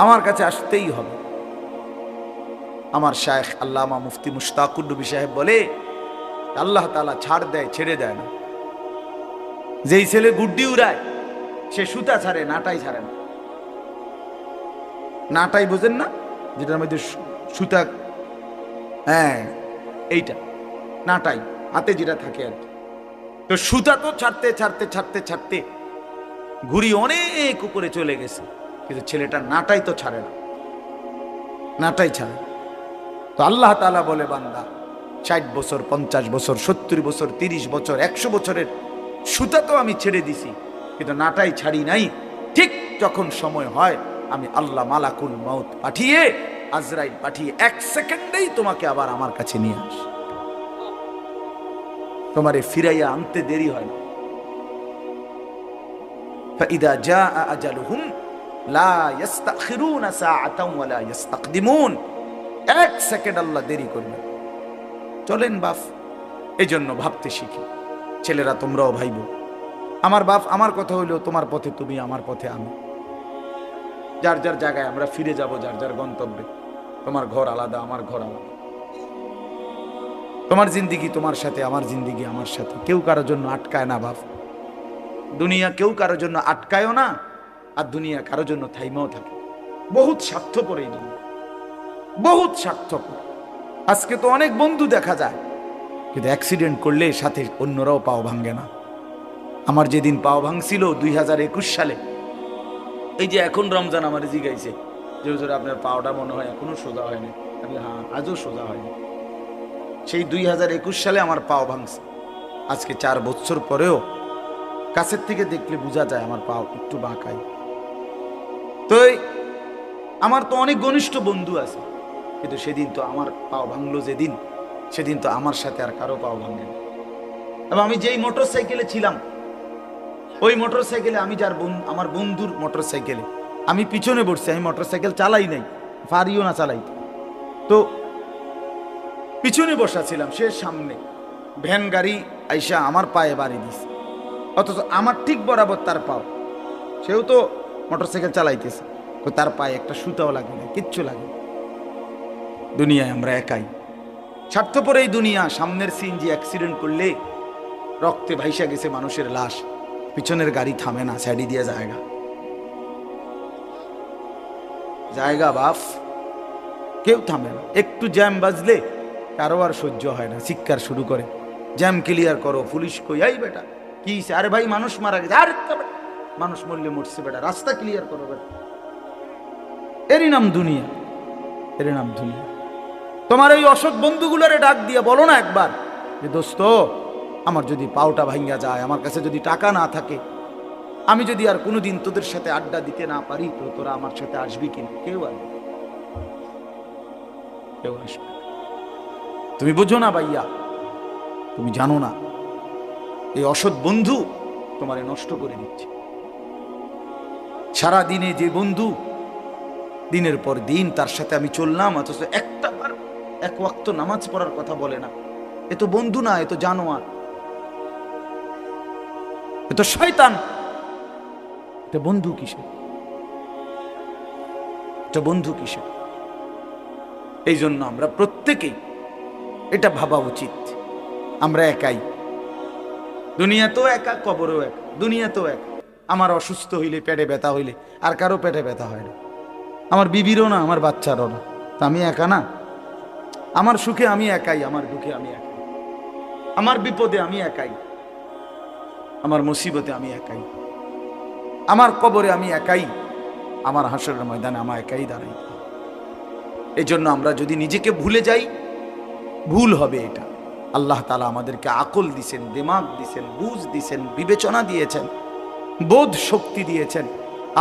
আমার কাছে আসতেই হবে। আমার শায়েখ আল্লামা মুফতি মুশতাকুর নবী সাহেব বলে, আল্লাহ তাআলা ছাড় দেয়, ছেড়ে দেয় না। যেই ছেলে গুড্ডি উড়ায় সে সুতা ছাড়ে, নাটাই ছাড়ে না। নাটাই বোঝেন না, যেটার মধ্যে সুতা, হ্যাঁ এইটা নাটাই, হাতে যেটা থাকে আর কি। তো সুতা তো ছাড়তে ঘুড়ি অনেক উপরে চলে গেছে, কিন্তু ছেলেটা নাটাই তো ছাড়ে না, নাটাই ছাড়ে। তো আল্লাহ তাআলা বলে, বান্দা 60 বছর, 50 বছর, 70 বছর, 30 বছর, 100 বছরের সুতা তো আমি ছেড়ে দিছি, কিন্তু নাটাই ছাড়ি নাই। ঠিক যখন সময় হয় আমি আল্লাহ মালাকুল মউত পাঠিয়ে, আজরাইল পাঠিয়ে 1 সেকেন্ডেই তোমাকে আবার আমার কাছে নিয়ে আসি, তোমারে ফিরাইয়া আনতে দেরি হয় না। ফাইদা জাআ আজালুহুম লা ইস্তাখিরুনা সাআতান ওয়া লা ইস্তাকদিমুন, 1 সেকেন্ড আল্লাহ দেরি করবে। চলেন বাপ, এজন্য ভাবতে শিখি। ছেলেরা তোমরাও ভাইবো, আমার বাপ আমার কথা হইলো তোমার পথে তুমি, আমার পথে আমি। যার যার জায়গায় আমরা ফিরে যাব, যার যার গন্তব্যে। তোমার ঘর আলাদা, আমার ঘর আলাদা। তোমার জিন্দিগি তোমার সাথে, আমার জিন্দিগি আমার সাথে। কেউ কারোর জন্য আটকায় না বাপ। দুনিয়া কেউ কারোর জন্য আটকায়ও না, আর দুনিয়া কারোর জন্য থাইমাও থাকে। বহুত স্বার্থপর এই দুনিয়া, বহুত স্বার্থপর। আজকে তো অনেক বন্ধু দেখা যায়, কিন্তু অ্যাক্সিডেন্ট করলে সাথে অন্যরাও পাও ভাঙ্গে না। আমার যেদিন পাও ভাঙছিল 2021 সালে, এই যে এখন রমজান আমার জিগাইছে যে হুজুর আপনার পাওটা মনে হয় এখনো সোজা হয়নি। আমি হ্যাঁ, আজও সোজা হয়নি। সেই 2021 সালে আমার পাও ভাঙছে। আজকে 4 বছর পরেও কাছের থেকে দেখলে বোঝা যায় আমার পাও একটু বাঁকাই। তো আমার তো অনেক ঘনিষ্ঠ বন্ধু আছে, কিন্তু সেদিন তো আমার পাও ভাঙলো যেদিন, সেদিন তো আমার সাথে আর কারো পাও ভাঙে না। এবং আমি যেই মোটর সাইকেলে ছিলাম, ওই মোটর সাইকেলে আমি আমার বন্ধুর মোটর সাইকেলে আমি পিছনে বসছি। আমি মোটর সাইকেল চালাই নাই, পারিও না চালাই। তো পিছনে বসা ছিলাম, সে সামনে। ভ্যান গাড়ি আইসা আমার পায়ে বাড়ি দিছে, অথচ আমার ঠিক বরাবর তার পাও। সেও তো মোটর সাইকেল চালাইতেছে, তার পায়ে একটা সুতাও লাগে না, কিচ্ছু লাগে না। দুনিয়ায় আমরা একাই, স্বার্থপর এই দুনিয়া। সামনের সিএনজি অ্যাক্সিডেন্ট করলে রক্তে ভাইসা গেছে মানুষের লাশ, পিছনের গাড়ি থামে না, সাইডি দিয়ে জায়গা বাফ, কেউ থামে না। একটু জ্যাম বাজলে কারো আর সহ্য হয় না, চিৎকার শুরু করে, জ্যাম ক্লিয়ার করো। পুলিশ কই, এই বেটা কি? আরে ভাই মানুষ মারা গেছে। আরে মানুষ মরলে মরছে বেটা, রাস্তা ক্লিয়ার করো বেটা। এরই নাম দুনিয়া, এরই নাম দুনিয়া। তোমার এই অসৎ বন্ধুগুলোরে ডাক দিয়ে বলো না একবার যে দোস্ত, আমার যদি পাওটা ভাঙ্গা যায়, আমার কাছে যদি টাকা না থাকে, আমি যদি আর কোনোদিন তোদের সাথে আড্ডা দিতে না পারি, তো তোরা আমার সাথে আসবি কিনা? কেউ আসবে, কেউ আসবে। তুমি বুঝো না ভাইয়া, তুমি জানো না এই অসৎ বন্ধু তোমারে নষ্ট করে দিচ্ছে। সারা দিনে যে বন্ধু, দিনের পর দিন তার সাথে আমি চললাম, অথচ একটা বার 1 ওয়াক্ত নামাজ পড়ার কথা বলে না। এ তো বন্ধু না, এ তো জানোয়ার, এ তো শয়তান। এটা বন্ধু কিসের? এটা বন্ধু কিসের? এই জন্য আমরা প্রত্যেকেই এটা ভাবা উচিত, আমরা একাই, দুনিয়াতেও একা, কবরেও একা। দুনিয়াতেও একা, আমার অসুস্থ হইলে, পেটে ব্যথা হইলে আর কারো পেটে ব্যথা হয় না, আমার বিবিরও না, আমার বাচ্চারও না, তা আমি একা না? আমার সুখে আমি একাই, আমার দুঃখে আমি একাই, আমার বিপদে আমি একাই, আমার মুসিবতে আমি একাই, আমার কবরে আমি একাই, আমার হাসরের ময়দানে আমার একাই দাঁড়াই। এই জন্য আমরা যদি নিজেকে ভুলে যাই, ভুল হবে এটা। আল্লাহ তাআলা আমাদেরকে আকল দিছেন, দিমাগ দিছেন, বুঝ দিছেন, বিবেচনা দিয়েছেন, বোধ শক্তি দিয়েছেন,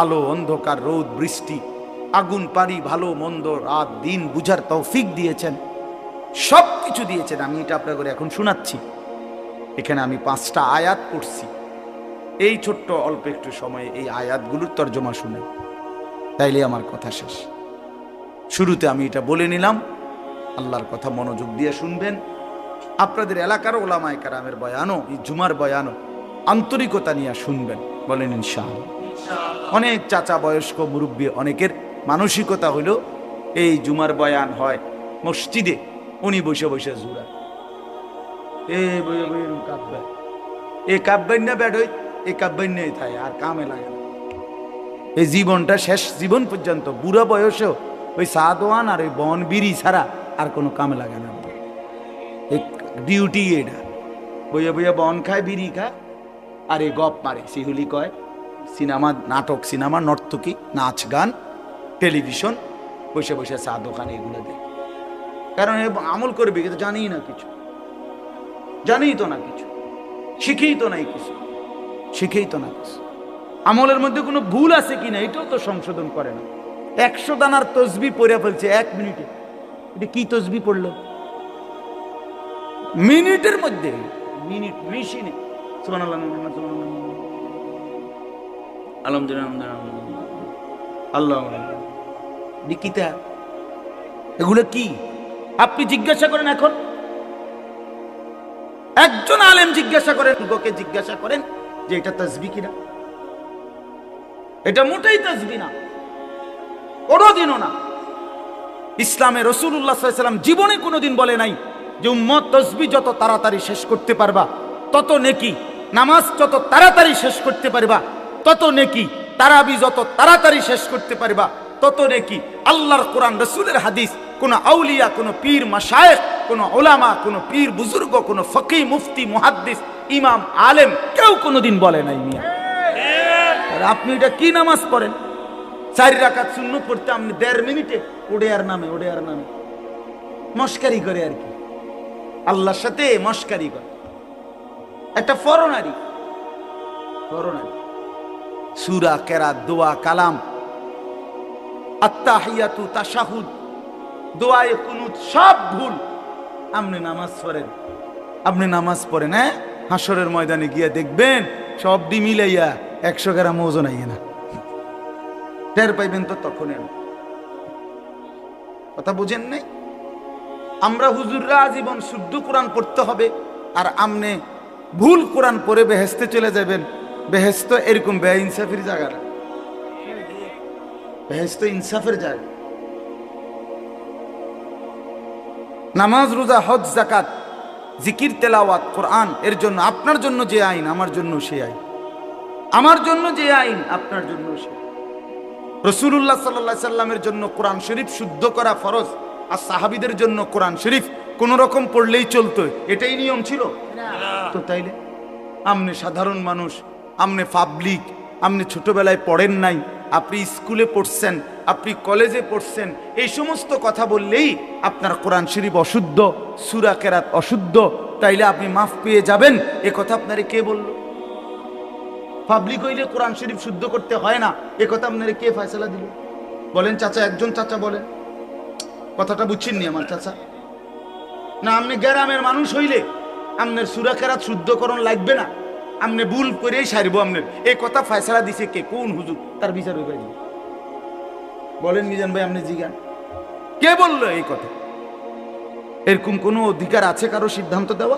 আলো অন্ধকার, রোদ বৃষ্টি, আগুন পানি, ভালো মন্দ, রাত দিন বুঝার তৌফিক দিয়েছেন, সব কিছু দিয়েছেন। আমি এটা আপনাদের এখন শোনাচ্ছি। এখানে আমি 5টা আয়াত পড়ছি, এই ছোট্ট অল্প একটু সময়ে এই আয়াতগুলোর তর্জমা শুনে তাইলে আমার কথা শেষ। শুরুতে আমি এটা বলে নিলাম, আল্লাহর কথা মনোযোগ দিয়ে শুনবেন। আপনাদের এলাকার ওলামায়ে কেরামের বয়ানও, এই জুমার বয়ানও আন্তরিকতা নিয়ে শুনবেন, বলেন ইনশাআল্লাহ। অনেক চাচা, বয়স্ক, মুরব্বী, অনেকের মানসিকতা হলো এই জুমার বয়ান হয় মসজিদে, উনি বসে বসে জুড়া কাব্যা, এই কাব্যান্য বেড়ই, এই কাব্যান্যই থাকে, আর কামে লাগে না। এই জীবনটা শেষ জীবন পর্যন্ত, বুড়া বয়সেও ওই সাদওয়ান আর ওই বন বিড়ি ছাড়া আর কোনো কামে লাগে না। এই ডিউটি এটা, বইয়া বইয়া বন খায়, বিড়ি খায়, আর এই গপ মারে, শিহুলি কয়, সিনেমা, নাটক, সিনেমা, নর্তকী, নাচ গান, টেলিভিশন, বসে বসে চা দোকানে এগুলো দেয়। কারণ আমল করবে কিন্তু জানেই না কিছু, জানেই তো না কিছু, শিখেই তো নাই কিছু, শিখেই তো না কিছু। আমলের মধ্যে কোনো ভুল আছে কিনা এটাও তো সংশোধন করে না। 100 দানার তসবি পড়ে ফেলছে 1 মিনিটে। এটা কি তসবি পড়লো? মিনিটের মধ্যে, মিনিট, মেশিনে সুবহানাল্লাহ, আলহামদুলিল্লাহ, আল্লাহ, কিতা এগুলো কি? আপনি জিজ্ঞাসা করেন, এখন একজন আলেম জিজ্ঞাসা করেন, লোককে জিজ্ঞাসা করেন যে এটা তাসবি কিনা। এটা মোটেই তাসবি না, কোনোদিনও না। ইসলামে রাসূলুল্লাহ সাল্লাল্লাহু আলাইহি ওয়াসাল্লাম জীবনে কোনোদিন বলে নাই যে উম্মত তাসবি যত তাড়াতাড়ি শেষ করতে পারবা তত নেকি, নামাজ যত তাড়াতাড়ি শেষ করতে পারবা তত নেকি, তারাবি যত তাড়াতাড়ি শেষ করতে পারবা তত নেকি। আল্লাহর কোরআন, রাসূলের হাদিস, কোন আউলিয়া, কোন পীর মাশায়েখ, কোন উলামা, কোন পীর বুজুর্গ, কোন ফকিহ, মুফতি, মুহাদ্দিস, ইমাম, আলেম কেউ কোনোদিন বলে নাই। মিয়া, আর আপনি এটা কি নামাজ পড়েন? 4 রাকাত সুন্নত পড়তে আপনি 1.5 মিনিটে ওড়ে আর নামে, ওড়ে আর নামে, মস্কারি করে আর কি, আল্লাহর সাথে মস্কারি করে। একটা ফরনারি, ফরনারি সূরা, কেরাত, দোয়া, কালাম, আত্তাহিয়াতু, তাশাহুদ, দোয়ায়ে কুনুত সব ভুল। আপনি নামাজ পড়েন, আপনি নামাজ পড়েন, হ্যাঁ, হাসরের ময়দানে গিয়ে দেখবেন সব ডি মিলাইয়া 100 গ্রাম ওজন আইয়ে না, টের পাইবেন তো তখন। কথা বুঝেন নাই? আমরা হুজুররা আজীবন শুদ্ধ কোরআন পড়তে হবে, আর আমনে ভুল কোরআন পড়ে বেহেশতে চলে যাবেন। বেহেশত এরকম বেইনসাফির জায়গা না, বেহেশত ইনসাফের জায়গা। নামাজ, রোজা, হজ, যাকাত, জিকির, তেলাওয়াত, কোরআন, এর জন্য আপনার জন্য যে আইন, আমার জন্য সে আইন, আমার জন্য যে আইন, আপনার জন্য সে। রাসূলুল্লাহ সাল্লাল্লাহু আলাইহি সাল্লামের জন্য কোরআন শরীফ শুদ্ধ করা ফরজ, আর সাহাবীদের জন্য কোরআন শরীফ কোন রকম পড়লেই চলতো, এটাই নিয়ম ছিল তো। তাইলে আপনি সাধারণ মানুষ, আপনি পাবলিক, আপনি ছোটবেলায় পড়েন নাই, আপনি স্কুলে পড়ছেন, আপনি কলেজে পড়ছেন, এই সমস্ত কথা বললেই আপনার কোরআন শরীফ অশুদ্ধ, সূরা কেরাত অশুদ্ধ, তাইলে আপনি মাফ পেয়ে যাবেন, এ কথা আপনারে কে বলল? পাবলিক হইলে কোরআন শরীফ শুদ্ধ করতে হয় না, এ কথা আপনারে কে ফয়সালা দিল? বলেন চাচা, একজন চাচা বলেন। কথাটা বুঝছেননি আমার চাচা? না, আপনি গ্রামের মানুষ হইলে আপনার সূরা কেরাত শুদ্ধকরণ লাগবে না, আপনি ভুল করেই সারবো। আপনার এই কথা ফয়সালা দিছে কে? কোন হুজুর? তার বিচার হইবে। বলেন মিজান ভাই, আপনি জিজ্ঞান কে বললো এই কথা? এরকম কোনো অধিকার আছে কারো সিদ্ধান্ত দেওয়া?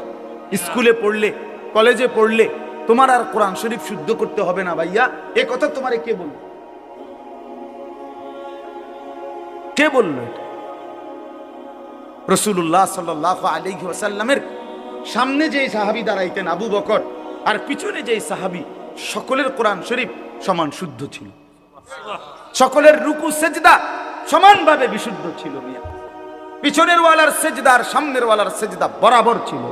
স্কুলে পড়লে, কলেজে পড়লে তোমার আর কোরআন শরীফ শুদ্ধ করতে হবে না ভাইয়া, এ কথা তোমারে কে বলল? কে বলল এটা? রাসূলুল্লাহ সাল্লাল্লাহু আলাইহি ওয়াসাল্লামের সামনে যে সাহাবী দাঁড়াইতেন আবু বকর, আর পিছনে যে সাহাবী, সকলের কোরআন শরীফ সমান শুদ্ধ ছিল, সকলের রুকু সেজদা সমানভাবে বিশুদ্ধ ছিল। পিছনের ওয়ালার সেজদা আর সামনের ওয়ালার সেজদা বরাবর ছিল।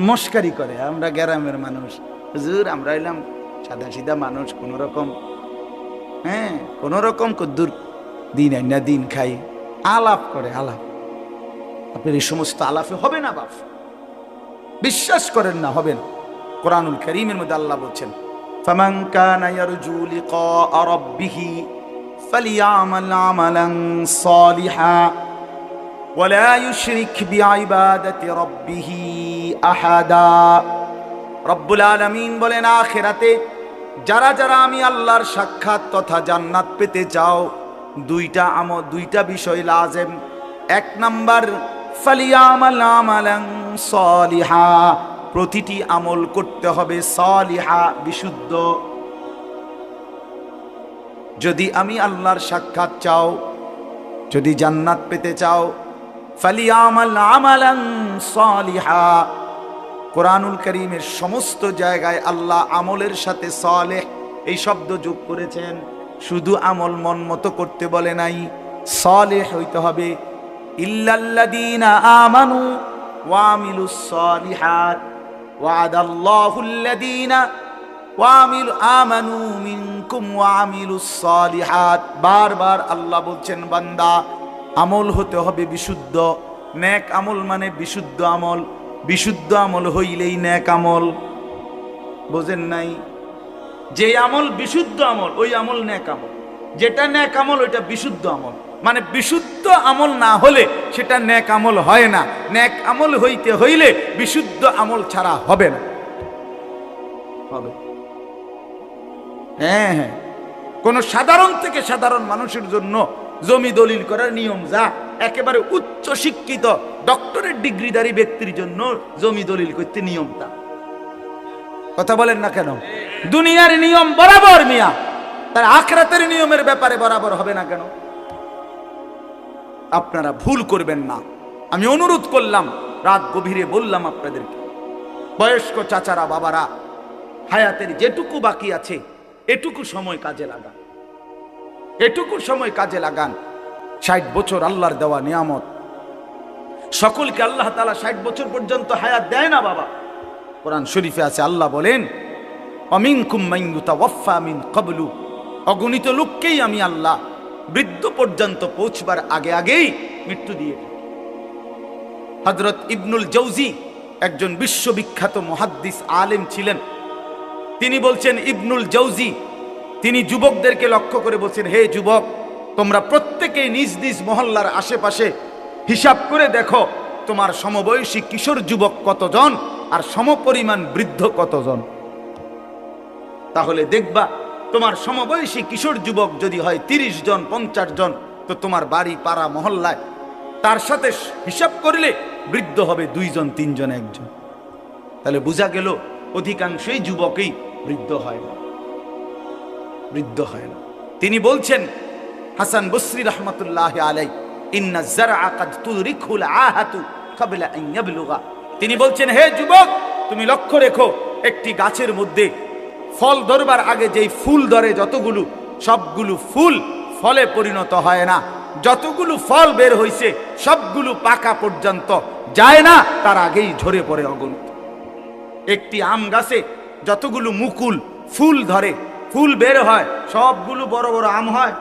মস্কারি করে, আমরা গ্রামের মানুষ, হুজুর আমরা এলাম সাদা সিধা মানুষ, কোন রকম কোন রকম কদ্দুর দিন আইনা দিন খাই, আলাপ করে আলাপ। আপনার এই সমস্ত আলাপে হবে না বাপ, বিশ্বাস করেন না, হবে না। কোরআনুল কারীমের মধ্যে আল্লাহ বলছেন, ফামান কানা ইয়ারজু লিকা রাব্বিহি ফালিয়ামাল আমালান সালিহা ওয়ালা ইউশরিক বিইবাদাতি রাব্বিহি আহাদা। রব্বুল আলামিন বলেন, আখিরাতে যারা যারা আমি আল্লাহর সাক্ষাৎ তথা জান্নাত পেতে চাও, দুইটা বিষয় লাজেম। এক নাম্বার, ফালিয়ামাল আমালান সালিহা, প্রতিটি আমল করতে হবে সালিহা, বিশুদ্ধ। যদি আমি আল্লাহর সাক্ষাৎ চাও, যদি জান্নাত পেতে চাও, ফালিয়ামাল আমালান সালিহা। কোরআনুল কারীমের সমস্ত জায়গায় আল্লাহ আমলের সাথে সালেহ এই শব্দ যোগ করেছেন। শুধু আমল মন মতো করতে বলে নাই, সালেহ হইতে হবে। ইল্লাল্লাযীনা আমানু ওয়া আমিলুস সালিহাত ওয়া'দাল্লাহুল্লাযীনা আমানু মিনকুম ওয়া আমিলুস সালিহাত। বারবার আল্লাহ বলছেন, বান্দা আমল হতে হবে বিশুদ্ধ। নেক আমল মানে বিশুদ্ধ আমল, বিশুদ্ধ আমল হইলেই নেক আমল। বোঝেন নাই? যে আমল বিশুদ্ধ আমল ওই আমল নেক আমল, যেটা নেক আমল ওইটা বিশুদ্ধ আমল। মানে বিশুদ্ধ আমল না হলে সেটা নেক আমল হয় না। নেক আমল হইতে হইলে বিশুদ্ধ আমল ছাড়া হবে না। হবে? হ্যাঁ হ্যাঁ, কোন সাধারণ থেকে সাধারণ মানুষের জন্য জমি দলিল করার নিয়ম যা, একেবারে উচ্চ শিক্ষিত ডক্টরেট ডিগ্রিধারী ব্যক্তির জন্য জমি দলিল করতে নিয়ম তা। কথা বলেন না কেন? দুনিয়ার নিয়ম বরাবর মিয়া, তার আখিরাতের নিয়মের ব্যাপারে বরাবর হবে না কেন? আপনারা ভুল করবেন না। আমি অনুরোধ করলাম, রাত গভীরে বললাম আপনাদেরকে, বয়স্ক চাচারা বাবারা, হায়াতের যেটুকু বাকি আছে এটুকু সময় কাজে লাগান, এটুকু সময় কাজে লাগান। 60 বছর আল্লাহর দেওয়া নিয়ামত। সকলকে আল্লাহ তাআলা 60 বছর পর্যন্ত হায়াত দেয় না বাবা। কোরআন শরীফে আছে, আল্লাহ বলেন, অমিনকুম মান ইউতাওয়াফা মিন ক্বাবলু, অগণিত লোককেই আমি আল্লাহ বৃদ্ধ পর্যন্ত পৌঁছবার আগে আগেই মৃত্যু দিয়ে। হযরত ইবনুল জাওজি একজন বিশ্ববিখ্যাত মুহাদ্দিস আলেম ছিলেন। তিনি বলছেন, ইবনুল জাওজি তিনি যুবকদেরকে লক্ষ্য করে বলছেন, হে যুবক, তোমরা প্রত্যেকেই নিজ নিজ মহল্লার আশেপাশে হিসাব করে দেখো তোমার সমবয়সী কিশোর যুবক কতজন আর সমপরিমাণ বৃদ্ধ কতজন। তাহলে দেখবা তোমার সমবয়সী কিশোর যুবক যদি হয় 30 জন 50 জন, তো তোমার বাড়ি পাড়া মহল্লায় তার সাথে হিসাব করলে বৃদ্ধ হবে 2 জন 3 জন 1 জন। তাহলে বোঝা গেল অধিকাংশই যুবকই বৃদ্ধ হয় না, বৃদ্ধ হয় না। তিনি বলছেন, হাসান বসরি রহমতুল্লাহ আলাইহি, ইন্না যারআ কাদ তুরিকুল আহাতু ক্বাবলা আন ইয়াবলুগা। তিনি বলছেন, হে যুবক, তুমি লক্ষ্য রেখো, একটি গাছের মধ্যে ফল ধরবার আগে যেই ফুল ধরে যতগুলো, সবগুলো ফুল ফলে পরিণত হয় না। যতগুলো ফল বের হইছে সবগুলো পাকা পর্যন্ত যায় না, তার আগেই ঝরে পড়ে অগণিত। একটি আম গাছে যতগুলো মুকুল ফুল ধরে, ফুল বের হয়, সবগুলো বড় বড় আম হয়?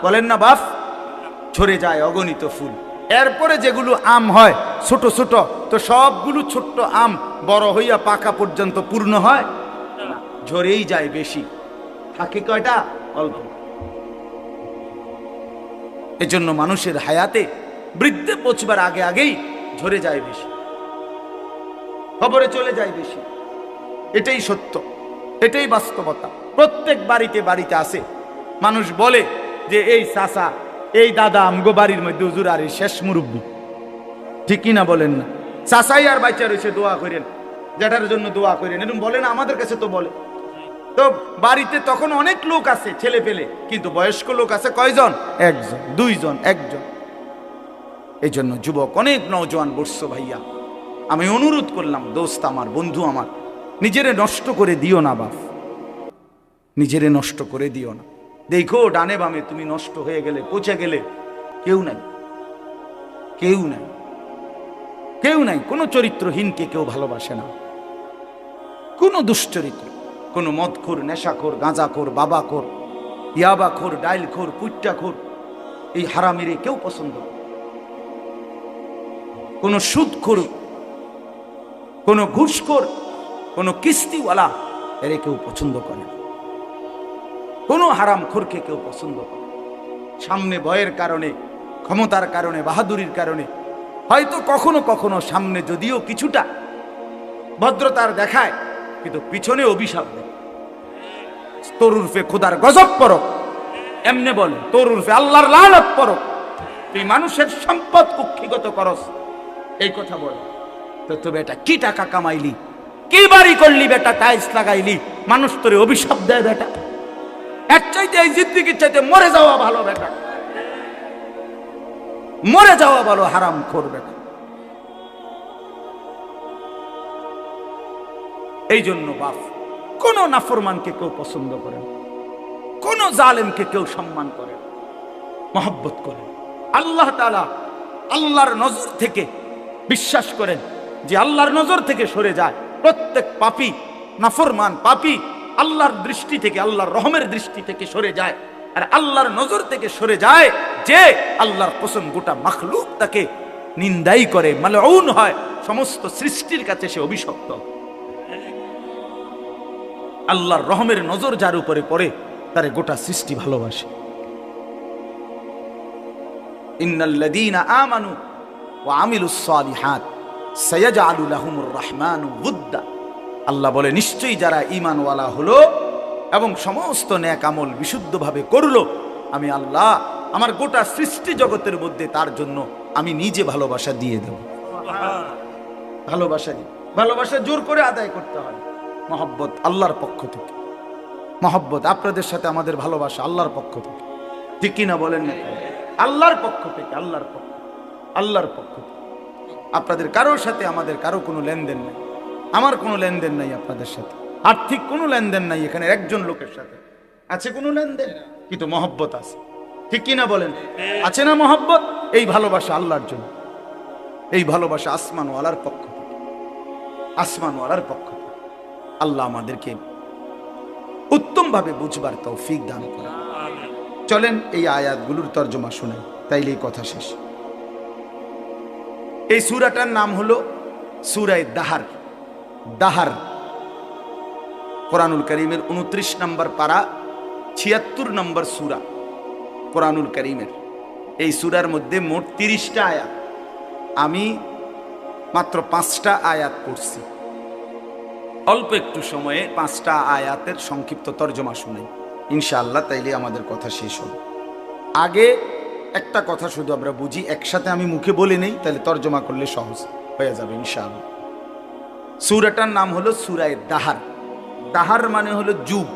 বলেন না বাপ? ঝরে যায় অগণিত ফুল। এরপরে যেগুলো আম হয় ছোট ছোট, তো সবগুলো ছোট্ট আম বড় হইয়া পাকা পর্যন্ত পূর্ণ হয়? ঝরেই যায় বেশি, থাকে কয়টা? অল্প। এজন্য মানুষের হায়াতে বৃদ্ধে পৌঁছবার আগে আগেই ঝরে যায় বেশি, খবরে চলে যায় বেশি। এটাই সত্য, এটাই বাস্তবতা। প্রত্যেক বাড়িতে বাড়িতে আছে। মানুষ বলে যে এই চাচা, এই দাদা আমগো বাড়ির মধ্যে হুজুর আর এই শেষ মুরব্বী। ঠিক কিনা বলেন না? চাচাই আর বাচ্চা রয়েছে, দোয়া করেন, যেটার জন্য দোয়া করেন, এরকম বলে না? আমাদের কাছে তো বলে। তো বাড়িতে তখন অনেক লোক আছে ছেলে পেলে, কিন্তু বয়স্ক লোক আছে কয়জন? 1 জন 2 জন 1 জন। এই জন্য যুবক অনেক নওজোয়ান বসছো ভাইয়া, আমি অনুরোধ করলাম, দোস্ত আমার, বন্ধু আমার, নিজেরে নষ্ট করে দিও না বাপ, নিজেরে নষ্ট করে দিও না। দেখো ডানে বামে তুমি নষ্ট হয়ে গেলে, পচে গেলে, কেউ নাই, কেউ নাই, কেউ নাই। কোনো চরিত্রহীনকে কেউ ভালোবাসে না, কোনো দুশ্চরিত্র, কোনো মদখোর, নেশাখোর, গাঁজাখোর, বাবাখোর, ইয়াবাখোর, ডাইলখোর, পুট্টাখোর, এই হারামিরে কেউ পছন্দ করে। কোনো সুদখোর, কোনো ঘুষখোর, কোনো কিস্তিওয়ালা, এরে কেউ পছন্দ করে না। কোনো হারামখোরকে কেউ পছন্দ করে। সামনে ভয়ের কারণে, ক্ষমতার কারণে, বাহাদুরির কারণে, হয়তো কখনো কখনো সামনে যদিও কিছুটা ভদ্রতার দেখায়, কিন্তু পিছনে অভিশাপ দেয়। তোর উর্ফে খোদার গজব পরক, এমনে বলে, তোর উর্ফে আল্লাহর লানত পরক, তুই মানুষের সম্পদ কুক্ষিগত করস, এই কথা বলে। তো বেটা কি টাকা কামাইলি, কি বাড়ি করলি বেটা, টাইলস লাগাইলি, মানুষ তোরে অভিশাপ দেয় বেটা। এর চাইতে এই জিন্দেগির চাইতে মরে যাওয়া ভালো বেটা, মরে যাওয়া ভালো হারামখোর বেটা। এই জন্য বাপ, কোন নাফরমানকে কেউ পছন্দ করে না, কোন জালেমকে কেউ সম্মান করে না, মহব্বত করে। আল্লাহ তাআলা আল্লাহর নজর থেকে, বিশ্বাস করেন যে আল্লাহর নজর থেকে সরে যায় প্রত্যেক পাপী, নাফরমান পাপী আল্লাহর দৃষ্টি থেকে, আল্লাহর রহমের দৃষ্টি থেকে সরে যায়। আর আল্লাহর নজর থেকে সরে যায় যে আল্লাহর কসম গোটা মাখলুক তাকে নিন্দাই করে, মালউন হয়, সমস্ত সৃষ্টির কাছে সে অভিশপ্ত। আল্লাহর রহমের নজর যার উপরে পড়ে তারে গোটা সৃষ্টি ভালোবাসে। ইন্নাল্লাযীনা আমানু ওয়া আমিলুস সালিহাত সায়াজআলু লাহুমুর রাহমানু ওয়ুদ্দা। আল্লাহ বলে, নিশ্চয়ই যারা ঈমানওয়ালা হলো এবং সমস্ত নেক আমল বিশুদ্ধভাবে করলো, আমি আল্লাহ আমার গোটা সৃষ্টি জগতের মধ্যে তার জন্য আমি নিজে ভালোবাসা দিয়ে দেব। ভালোবাসা দিই, ভালোবাসা জোর করে আদায় করতে হয়। মহব্বত আল্লাহর পক্ষ থেকে, মহব্বত আপনাদের সাথে আমাদের ভালোবাসা আল্লাহর পক্ষ থেকে, ঠিক কিনা বলেন না? আল্লাহর পক্ষ থেকে, আল্লাহর পক্ষ, আল্লাহর পক্ষ থেকে। আপনাদের কারোর সাথে আমাদের কারো কোনো লেনদেন নেই, আমার কোনো লেনদেন নাই আপনাদের সাথে, আর্থিক কোনো লেনদেন নাই। এখানে একজন লোকের সাথে আছে কোনো লেনদেন, কিন্তু মহব্বত আছে, ঠিক কিনা বলেন? আছে না মহব্বত? এই ভালোবাসা আল্লাহর জন্য, এই ভালোবাসা আসমানওয়ালার পক্ষ থেকে, আসমানওয়ালার পক্ষ থেকে। আল্লাহ আমাদেরকে উত্তম ভাবে বুঝবার তৌফিক দান করেন। চলেন এই আয়াতগুলোর তর্জমা শুনেন, তাইলে এই কথা শেষ। এই সূরাটার নাম হলো সূরা দাহার। দাহার কোরআনুল কারীমের 29 নম্বর পারা, 76 নম্বর সূরা কোরআনুল কারীমের। এই সূরার মধ্যে মোট 30টা আয়াত, আমি মাত্র 5টা আয়াত পড়ছি। অল্প একটু সময়ে 5টা আয়াতের সংক্ষিপ্ত তর্জমা শুনাই ইনশাআল্লাহ, তাইলে আমাদের কথা শেষ হবে। আগে একটা কথা শুধু আমরা বুঝি, একসাথে আমি মুখে বলে নেই, তাহলে তর্জমা করলে সহজ হয়ে যাবে ইনশাআল্লাহ। সূরাটার নাম হলো সূরা দাহার। দাহার মানে হলো যুগ।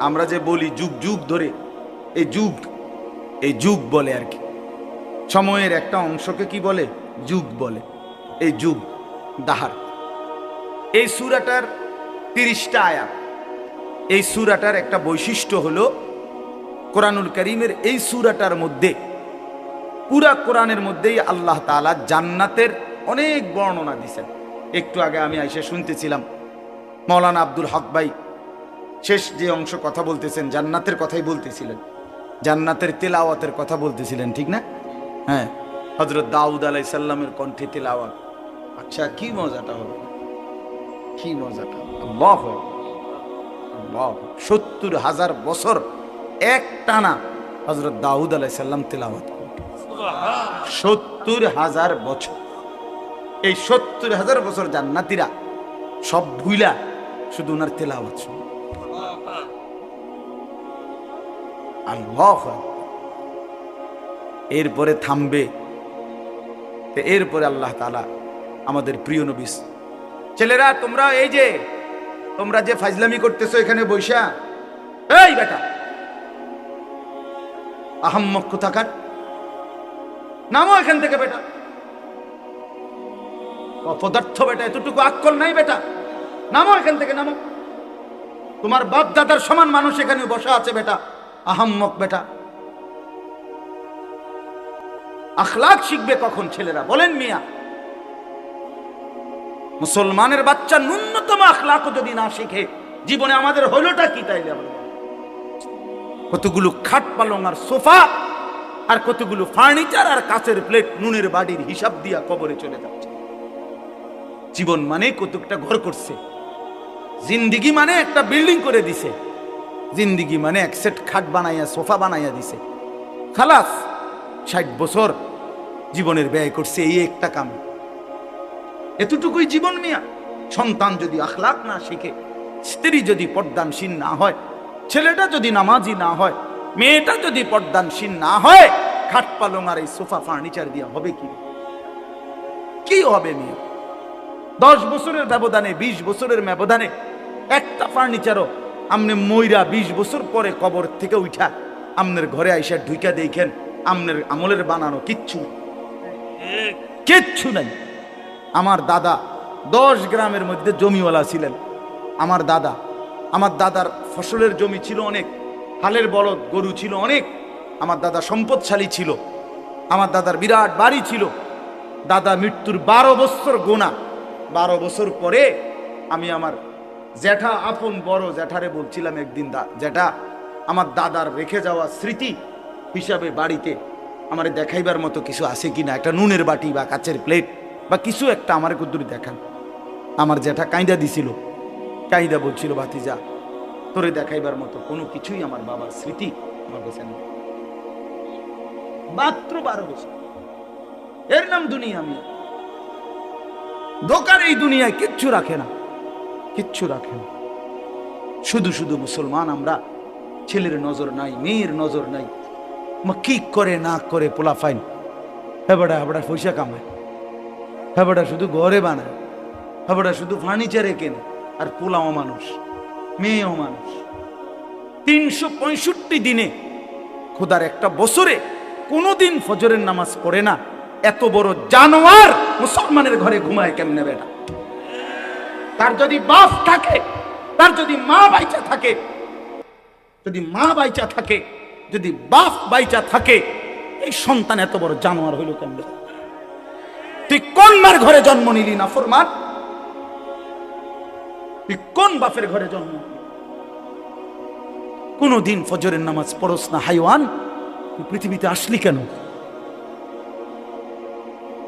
আমরা যে বলি যুগ যুগ ধরে, এই যুগ, এই যুগ বলে আর কি, সময়ের একটা অংশকে কি বলে? যুগ বলে। এই যুগ দাহার। এই সূরাটার 30টা আয়াত। এই সূরাটার একটা বৈশিষ্ট্য হলো, কোরআনুল কারীমের এই সূরাটার মধ্যে, পুরা কোরআনের মধ্যেই আল্লাহ তাআলা জান্নাতের অনেক বর্ণনা দিয়েছেন। একটু আগে আমি এসে শুনতেছিলাম মাওলানা আব্দুল হক ভাই শেষ যে অংশ কথা বলতেছেন, জান্নাতের কথাই বলতেছিলেন, জান্নাতের তেলাওয়াতের কথা বলতেছিলেন, ঠিক না? হ্যাঁ, হযরত দাউদ আলাইহিস সালামের কণ্ঠে তেলাওয়াত। আচ্ছা, কি মজাটা হবে, কি মজাটা! আল্লাহু আল্লাহ, 70,000 বছর এক টানা হযরত দাউদ আলাইহিস সালাম তেলাওয়াত করেন। 70,000 বছর। এই 70,000 বছর জান্নাতীরা সব ভুইলা শুধু ওনার তেলাওয়াত শুনে। আল্লাহু আকবার। এরপরে থামবে, এরপরে আল্লাহ তাআলা আমাদের প্রিয় নবী, ছেলেরা তোমরা এই যে তোমরা যে ফাজলামি করতেছো এখানে বৈশা, এই বেটা আহাম্মক কোথাকার, নামো এখান থেকে বেটা, অপদার্থ বেটা, এতটুকু আক্কল নাই বেটা, নামো এখান থেকে, নামো। তোমার বাপ দাদার সমান মানুষ এখানে বসা আছে বেটা, আহাম্মক বেটা। আখলাক শিখবে কখন ছেলেরা বলেন মিয়া? মুসলমানের বাচ্চা ন্যূনতম আখলাকও যদি না শিখে, জীবনে আমাদের হলোটা কি? তাইলে কতগুলো খাট পালং আর সোফা আর কতগুলো ফার্নিচার আর কাচের প্লেট নুনের বাড়ির হিসাব দিয়া কবরে চলে যাচ্ছে। জীবন মানে কতকটা ঘর করছে, জিন্দিগি মানে একটা বিল্ডিং করে দিছে, জিন্দিগি মানে এক সেট খাট বানাইয়া সোফা বানাইয়া দিছে। খালাস 60 বছর জীবনের ব্যয় করছে এই একটা কাম, এতটুকুই জীবন মিয়া। সন্তান যদি আখলাক না শিখে, স্ত্রী যদি পর্দানশীল না হয়, ছেলেটা যদি নামাজি না হয়, মেয়েটা যদি পর্দানশীল না হয়, খাট পালং আর এই সোফা ফার্নিচার দিয়া হবে কি? কি হবে মিয়া? 10 বছরের ব্যবধানে, 20 বছরের ব্যবধানে একটা ফার্নিচারও আমনে মইরা 20 বছর পরে কবর থেকে উঠা আমনের ঘরে আইসা ঢুইকা দেখেন আমনের আমলের বানানো কিচ্ছু কিচ্ছু নাই। আমার দাদা 10 গ্রামের মধ্যে জমিওয়ালা ছিলেন। আমার দাদার ফসলের জমি ছিল অনেক, হালের বলদ গরু ছিল অনেক। আমার দাদা সম্পদশালী ছিল, আমার দাদার বিরাট বাড়ি ছিল। দাদা মৃত্যুর 12 বছর গোনা, 12 বছর পরে আমি আমার জ্যাঠা, আপন বড় জ্যাঠারে বলছিলাম একদিন, জ্যাঠা আমার দাদার রেখে যাওয়া স্মৃতি হিসাবে বাড়িতে আমার দেখাইবার মতো কিছু আছে কিনা, একটা নুনের বাটি বা কাচের প্লেট বা কিছু একটা আমার কুদ্দুরি দেখান। আমার জ্যাঠা কাঁইদা দিছিল, কাঁইদা বলছিল, ভাতিজা তোরে দেখাইবার মতো কোনো কিছুই আমার বাবার স্মৃতি আমার কাছে নেই। মাত্র 12 বছর, এর নাম দুনিয়া। আমি দোকান এই দুনিয়ায় কিচ্ছু রাখে না, কিচ্ছু রাখে না। শুধু শুধু মুসলমান আমরা, ছেলের নজর নাই, মেয়ের নজর নাই, কি করে না করে পোলা ফাইন হেবাডা হেবাডা পয়সা কামায়, হেবাডা শুধু ঘরে বানায়, হেবাডা শুধু ফার্নিচারে কেনে, আর পোলাও মানুষ, মেয়েও মানুষ। 365 দিনে খোদার একটা বছরে কোনোদিন ফজরের নামাজ পড়ে না। এত বড় জানোয়ার মুসলমানের ঘরে ঘুমায় কেমনে বেটা? তার যদি বাপ থাকে, তার যদি মা বাইচা থাকে, যদি মা বাইচা থাকে, যদি বাপ বাইচা থাকে, এই সন্তান এত বড় জানোয়ার হইল কেমনে? তুই কোন মার ঘরে জন্ম নিলি না ফরমান? তুই কোন বাপের ঘরে জন্ম? কোনদিন ফজরের নামাজ পড়স না হাইওয়ান? তুই পৃথিবীতে আসলি কেন?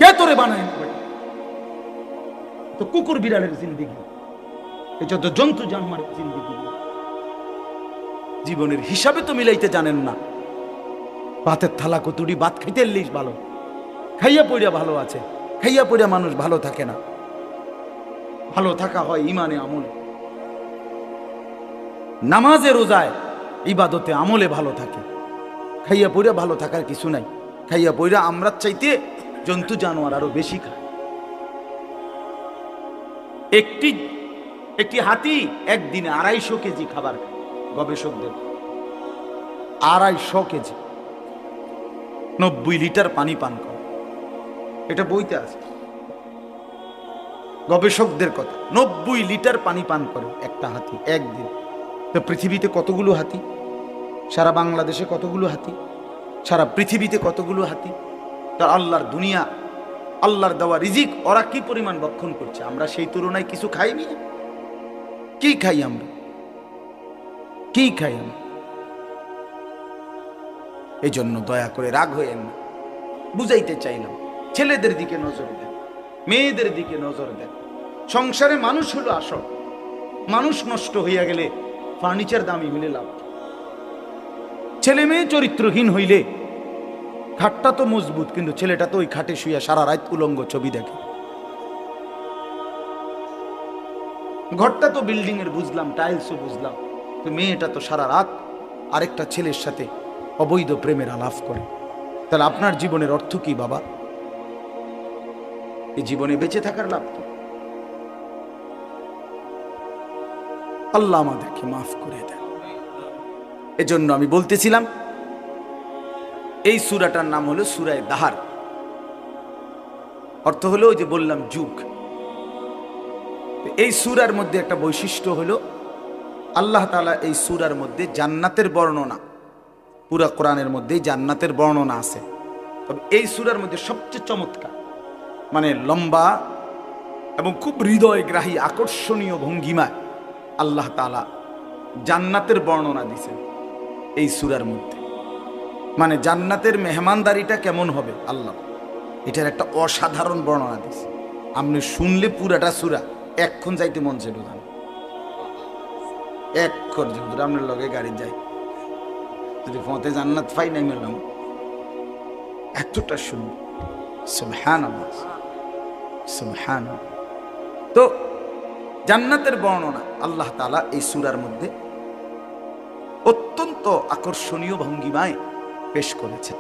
কে তোরে বানায়? তো কুকুর বিড়ালের জিন্দিগি, এই যত জন্তু জানোয়ারের জিন্দিগি। জীবনের হিসাবে তো মিলাইতে জানেন না। ভাতের থালা কতুড়ি ভাত খাইতে লিস ভালো, খাইয়া পড়িয়া ভালো আছে, খাইয়া পড়িয়া মানুষ ভালো থাকে না। ভালো থাকা হয় ইমানে আমলে, নামাজে রোজায় ইবাদতে আমলে ভালো থাকে। খাইয়া পড়িয়া ভালো থাকার কিছু নাই। খাইয়া পড়িয়া আমরা চাইতে জন্তু জানোয়ার আরো বেশি খায়। একটি হাতি একদিনে 250 কেজি খাবার খায়। গবেষকদের 250 কেজি, 90 লিটার পানি পান করে। এটা বইতে আছে, গবেষকদের কথা। 90 লিটার পানি পান করে একটা হাতি একদিন। তো পৃথিবীতে কতগুলো হাতি? সারা বাংলাদেশে কতগুলো হাতি? সারা পৃথিবীতে কতগুলো হাতি? তার আল্লাহর দুনিয়া, আল্লাহর দেওয়া রিজিক ওরা কি পরিমাণ ভক্ষণ করছে, আমরা সেই তুলনায় কিছু খাইনি। কি খাই আমরা? কি খাই আমরা? এই জন্য দয়া করে রাগ হইয়েন না, বুঝাইতে চাইলাম। ছেলেদের দিকে নজর দেন, মেয়েদের দিকে নজর দেন। সংসারে মানুষ হলো আসল। মানুষ নষ্ট হইয়া গেলে ফার্নিচার দামি হইলে লাভ। ছেলে মেয়ে চরিত্রহীন হইলে খাটটা তো মজবুত, কিন্তু ছেলেটা তো ওই খাটে শুইয়া সারা রাত উলঙ্গ ছবি দেখে। ঘরটা তো বিল্ডিং এর বুঝলাম, টাইলসও বুঝলাম, তো মেয়েটা তো সারা রাত আরেকটা ছেলের সাথে অবৈধ প্রেমের আলাপ করে। তাহলে আপনার জীবনের অর্থ কি বাবা? এই জীবনে বেঁচে থাকার লাভ কি? আল্লাহ আমাদেরকে মাফ করে দেন। এজন্য আমি বলতেছিলাম এই সূরাটার নাম হলো সূরা দাহার। অর্থ হলো ওই যে বললাম যুগ। এই সূরার মধ্যে একটা বৈশিষ্ট্য হলো আল্লাহ তাআলা এই সূরার মধ্যে জান্নাতের বর্ণনা, পুরা কোরআনের মধ্যেই জান্নাতের বর্ণনা আছে, তবে এই সূরার মধ্যে সবচেয়ে চমৎকার, মানে লম্বা এবং খুব হৃদয়গ্রাহী আকর্ষণীয় ভঙ্গিমায় আল্লাহ তাআলা জান্নাতের বর্ণনা দিয়েছেন এই সূরার মধ্যে। মানে জান্নাতের মেহমানদারিটা কেমন হবে আল্লাহ এটার একটা অসাধারণ বর্ণনা দিয়েছে। আপনি শুনলে পুরাটা সূরা এক্ষণ যাইতে মন চাইল, এক্ষণ যদি আপনার লগে গাড়ি যাই, যদি পথে জান্নাত পাই নাই মেলাম, এতটা সুন্দর। সুবহানাল্লাহ, সুবহানাল্লাহ। তো জান্নাতের বর্ণনা আল্লাহ তাআলা এই সূরার মধ্যে অত্যন্ত আকর্ষণীয় ভঙ্গিমায় পেশ করেছেন।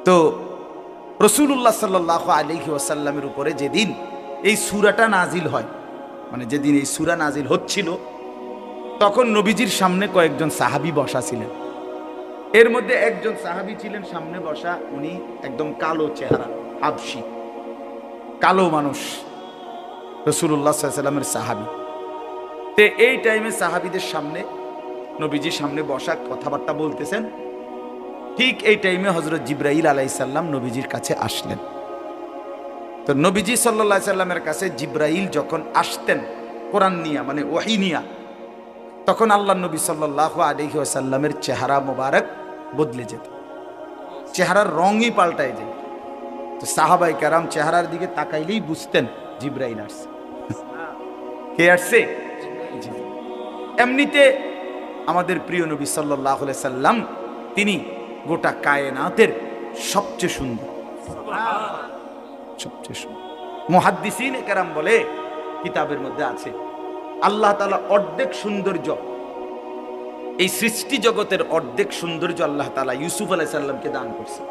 তো রাসূলুল্লাহ সাল্লাল্লাহু আলাইহি ওয়াসাল্লামের উপরে যেদিন এই সূরাটা নাজিল হয়, মানে যেদিন এই সূরা নাজিল হচ্ছিল, তখন নবীজির সামনে কয়েকজন সাহাবী বসা ছিলেন। এর মধ্যে একজন সাহাবী ছিলেন সামনে বসা, উনি একদম কালো চেহারা, হাবশী, কালো মানুষ, রাসূলুল্লাহ সাল্লাল্লাহু আলাইহি ওয়াসাল্লামের সাহাবী। তে এই টাইমে সাহাবীদের সামনে, নবীজির সামনে বসা, কথাবার্তা বলতেছেন। ঠিক এই টাইমে হযরত জিবরাইল আলাইহিস সালাম নবীজির কাছে আসলেন। তো নবীজি সাল্লাল্লাহু আলাইহি সাল্লামের কাছে জিবরাইল যখন আসতেন কোরআন নিয়া, মানে ওহী নিয়া, তখন আল্লাহর নবী সাল্লাল্লাহু আলাইহি ওয়াসাল্লামের চেহারা মোবারক বদলে যেত, চেহারার রঙই পাল্টায় যেত। তো সাহাবায়ে কেরাম চেহারার দিকে তাকাইলেই বুঝতেন জিবরাইল আসছে। কে আসছে? এমনিতে আমাদের প্রিয় নবী সাল্লাল্লাহু আলাইহি সাল্লাম তিনি গোটা কায়নাতের সবচেয়ে সুন্দর, সবচেয়ে সুন্দর। মুহাদ্দিসিনে কেরাম বলে, কিতাবের মধ্যে আছে, আল্লাহ তাআলা অর্ধেক সৌন্দর্য, এই সৃষ্টি জগতের অর্ধেক সৌন্দর্য আল্লাহ তাআলা ইউসুফ আলাইহিস সালামকে দান করছে,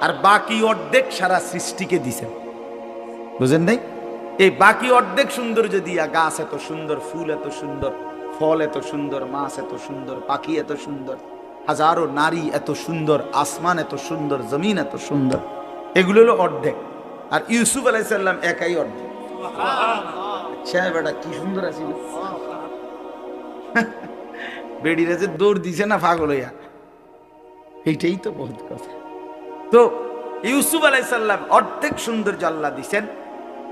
আর বাকি অর্ধেক সারা সৃষ্টিকে দিয়েছেন। বুঝেন নাই? এই বাকি অর্ধেক সৌন্দর্য দিয়া গাছ এত সুন্দর, ফুল এত সুন্দর, ফল এত সুন্দর, মাছ এত সুন্দর, পাখি এত সুন্দর, হাজারো নারী এত সুন্দর, আসমান এত সুন্দর, জমিন এত সুন্দর, এগুলো হলো অর্ধেক। আর ইউসুফ আলাইহিস সালাম একাই অর্ধেক। আচ্ছা বেটা কি সুন্দর আছিল, বেডিরা যে দৌড় দিছে না পাগল হইয়া, এইটাই তো বহুত কথা। তো ইউসুফ আলাইহিস সালাম অর্ধেক সৌন্দর্য আল্লাহ দিয়েছেন,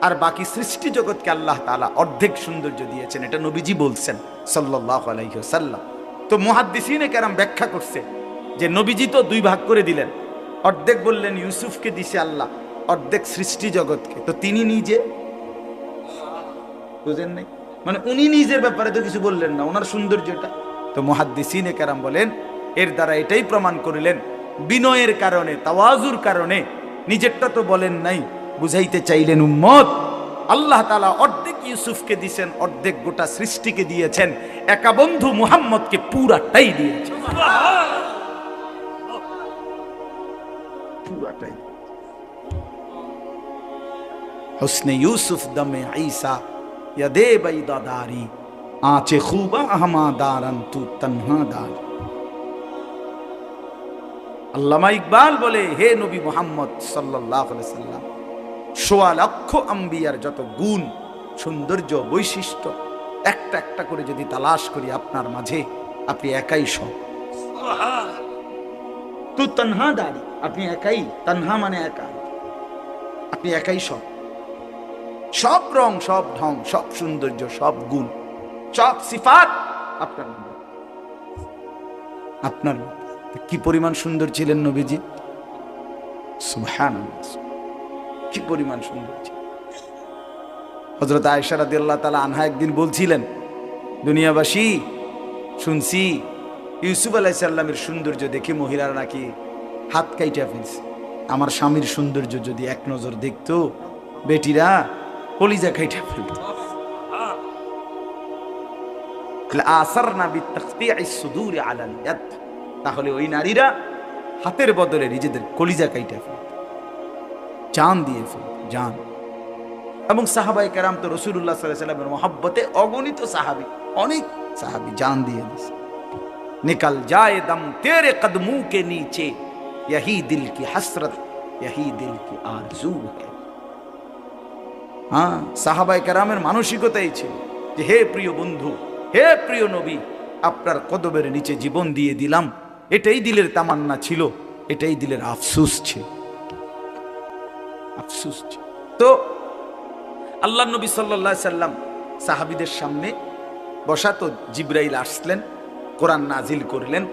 আর বাকি সৃষ্টি জগৎকে আল্লাহ তাআলা অর্ধেক সৌন্দর্য দিয়েছেন, এটা নবীজি বলছেন সাল্লাল্লাহু আলাইহি ওয়াসাল্লাম। তো মুহাদ্দিসিনে কেরাম ব্যাখ্যা করছে যে নবীজি তো দুই ভাগ করে দিলেন, অর্ধেক বললেন ইউসুফকে দিছে আল্লাহ, অর্ধেক সৃষ্টি জগৎকে। তো তিনি নিজে বুঝেন নাই, মানে উনি নিজের ব্যাপারে তো কিছু বললেন না, ওনার সৌন্দর্যটা। তো মুহাদ্দিসিনে কেরাম বলেন, এর দ্বারা এটাই প্রমাণ করিলেন, বিনয়ের কারণে, তাওয়াজুর কারণে নিজেরটা তো বলেন নাই, বুঝাইতে চাইলেন উম্মত আল্লাহ তাআলা অর্ধেক ইউসুফকে দিয়েছেন, অর্ধেক গোটা সৃষ্টিকে দিয়েছেন, একা বন্ধু মুহাম্মদকে পুরাটাই দিয়েছেন, পুরাটাই। হুসনে ইউসুফ দমে ঈসা ইয়াদে বাইদাদারি আঁচে খুবা আহমাদারান তু তনহা দার। আল্লামা ইকবাল বলে, হে নবী মুহাম্মদ সাল্লাল্লাহু আলাইহি সাল্লাম, ১৬ লক্ষ আম্বিয়ার যত গুণ, সৌন্দর্য, বৈশিষ্ট্য একটা একটা করে যদি তালাশ করি আপনার মাঝে, আপনি একাই সব। তু তনহা দারি, আপনি একাই, তনহা মানে একা, আপনি একাই সব। সব রং, সব ঢং, সব সৌন্দর্য, সব গুণ, সব সিফাত আপনার মধ্যে, আপনার মধ্যে। কি পরিমাণ সুন্দর ছিলেন নবীজি, সুবহানাল্লাহ, কি পরিমাণ সুন্দর ছিলেন। হযরত আয়েশা রাদিয়াল্লাহু তাআলা আনহা একদিন বলছিলেন, দুনিয়াবাসী শুনছি ইউসুফ আলাইহিস সালামের সৌন্দর্য দেখে মহিলারা নাকি হাত কাইটা ফেলছে। আমার স্বামীর সৌন্দর্য যদি এক নজর দেখতো, বেটিরা কলিজা কাইটা ফেলত। আসারনা বিতাকতিইস সুদুরি আলাল ইয়াদ, তাহলে ওই নারীরা হাতের বদলে নিজেদের কলিজা কাইটা ফেলত, জান দিয়ে ফেলত, জান। এবং সাহাবায়ে কেরাম তো রাসূলুল্লাহ সাল্লাল্লাহু আলাইহি ওয়াসাল্লামের মহব্বতে অগণিত সাহাবী, অনেক সাহাবী জান দিয়ে দিয়েছে। निकल जाए दम तेरे कदमों के नीचे, यही दिल की हसरत, यही दिल की आरज़ू है। হ্যাঁ, সাহাবায়ে কেরামের মানসিকতাই ছিল যে হে প্রিয় বন্ধু, হে প্রিয় নবী, আপনার কদমের নিচে জীবন দিয়ে দিলাম। এটাই দিলের তামান্না ছিল, এটাই দিলের আফসোস ছিল, আফসোস ছিল। তো আল্লাহ নবী সাল্লাল্লাহু আলাইহি সাল্লাম সাহাবীদের সামনে বসা, তো জিবরাইল আসলেন, কোরআন নাজিল করলেন।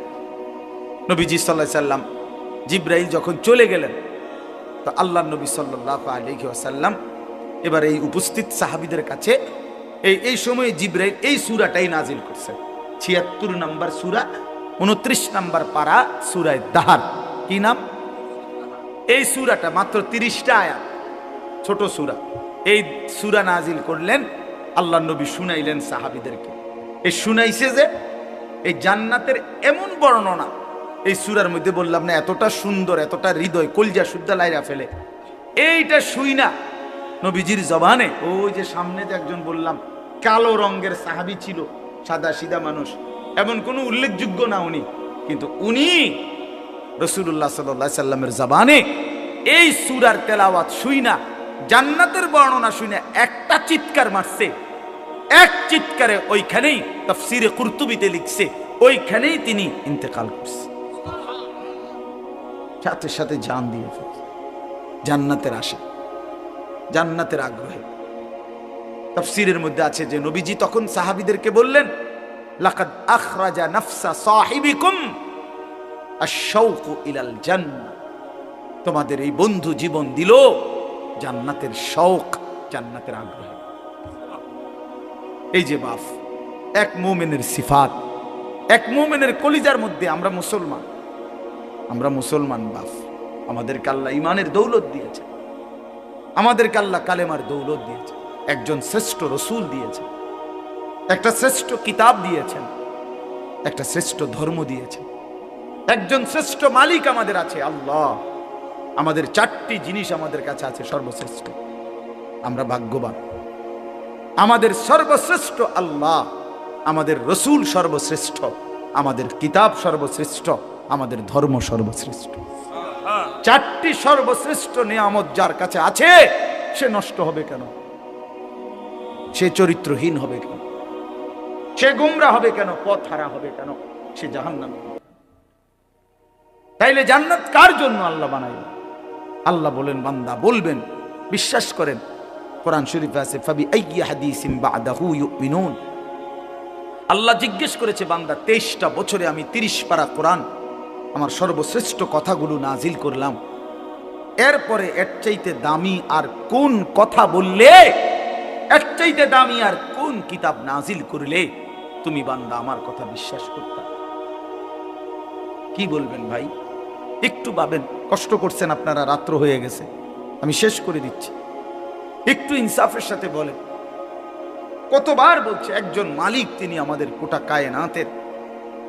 নবীজি সাল্লাল্লাহু আলাইহি সাল্লাম, জিবরাইল যখন চলে গেলেন, তো আল্লাহ নবী সাল্লাল্লাহু আলাইহি ওয়াসাল্লাম এবার এই উপস্থিত সাহাবীদের কাছে এই সময়ে জিবরাইল এই সূরাটাই নাজিল করছে, ৭৬ নম্বর সূরা, ২৯ নম্বর পারা, সূরা দাহার। কি নাম? এই সূরাটা মাত্র ৩০টা আয়াত, ছোট সূরা। এই সূরা নাজিল করলেন, আল্লাহ নবী শুনাইলেন সাহাবীদেরকে। এই শুনাইছে যে এই জান্নাতের এমন বর্ণনা এই সূরার মধ্যে, বললাম না এতটা সুন্দর, এতটা হৃদয় কলজা শুদ্ধা লাইরা ফেলে। এইটা শুই না নবীজির জবানে, ওই যে সামনে যে একজন বললাম কালো রঙের সাহাবী ছিল, সাদা সিধা মানুষ, এমন কোনো উল্লেখযোগ্য না উনি, কিন্তু উনি রাসূলুল্লাহ সাল্লাল্লাহু আলাইহি সাল্লামের জবানে এই সূরার তেলাওয়াত শুই না, জান্নাতের বর্ণনা শুই না, একটা চিৎকার মারছে। এক চিৎকারে ওইখানেই তাফসীরে কুরতুবীতে লিখছে, ওইখানেই তিনি ইন্তেকাল করছে, সাথে সাথে জান দিয়ে ফেলছে। জান্নাতের আশা, জান্নাতের আগ্রহে। তাফসীরের মধ্যে আছে যে নবীজি তখন সাহাবীদেরকে বললেন, লাকাদ আখরাজা নাফসা সাহিবিকুম আশ-শাওকু ইলাল জান্নাহ, তোমাদের এই বন্ধু জীবন দিল জান্নাতের শৌক, জান্নাতের আগ্রহ। এই যে বাপ, এক মুমিনের সিফাত, এক মুমিনের কলিজার মধ্যে। আমরা মুসলমান, আমরা মুসলমান বাপ, আমাদেরকে আল্লাহ ইমানের দৌলত দিয়েছে, আমাদেরকে আল্লাহ কালেমার দৌলত দিয়েছে, একজন শ্রেষ্ঠ রসুল দিয়েছেন, একটা শ্রেষ্ঠ কিতাব দিয়েছেন, একটা শ্রেষ্ঠ ধর্ম দিয়েছেন, একজন শ্রেষ্ঠ মালিক আমাদের আছে আল্লাহ। আমাদের 4টি জিনিস আমাদের কাছে আছে সর্বশ্রেষ্ঠ, আমরা ভাগ্যবান। আমাদের সর্বশ্রেষ্ঠ আল্লাহ, আমাদের রসুল সর্বশ্রেষ্ঠ, আমাদের কিতাব সর্বশ্রেষ্ঠ, আমাদের ধর্ম সর্বশ্রেষ্ঠ। 4টি সর্বশ্রেষ্ঠ নিয়ামত যার কাছে আছে, সে নষ্ট হবে কেন? সে চরিত্রহীন হবে কেন? সে গুমরা হবে কেন? পথ হারা হবে কেন? সে জাহান্নামী হবে। তাইলে জান্নাত কার জন্য আল্লাহ বানাইলেন? আল্লাহ বলেন, বান্দা বলবেন, বিশ্বাস করেন, কোরআন শরীফে আছে, ফাবি আইয়ি হাদিসিন বাদাহু ইউমিনুন। আল্লাহ জিজ্ঞেস করেছে, বান্দা 23টা বছরে আমি 30 পারা কোরআন, আমার সর্বশ্রেষ্ঠ কথাগুলো নাজিল করলাম, এরপরে এর চাইতে দামি আর কোন কথা বললে, এর চাইতে দামি আর কোন কিতাব নাজিল করলে তুমি বান্দা আমার কথা বিশ্বাস করতে? কি বলবেন ভাই? একটু ভাবেন। কষ্ট করছেন আপনারা, রাত্র হয়ে গেছে, আমি শেষ করে দিচ্ছি। একটু ইনসাফের সাথে বলেন, কতবার বলছে একজন মালিক, তিনি আমাদের গোটা কায়নাতের,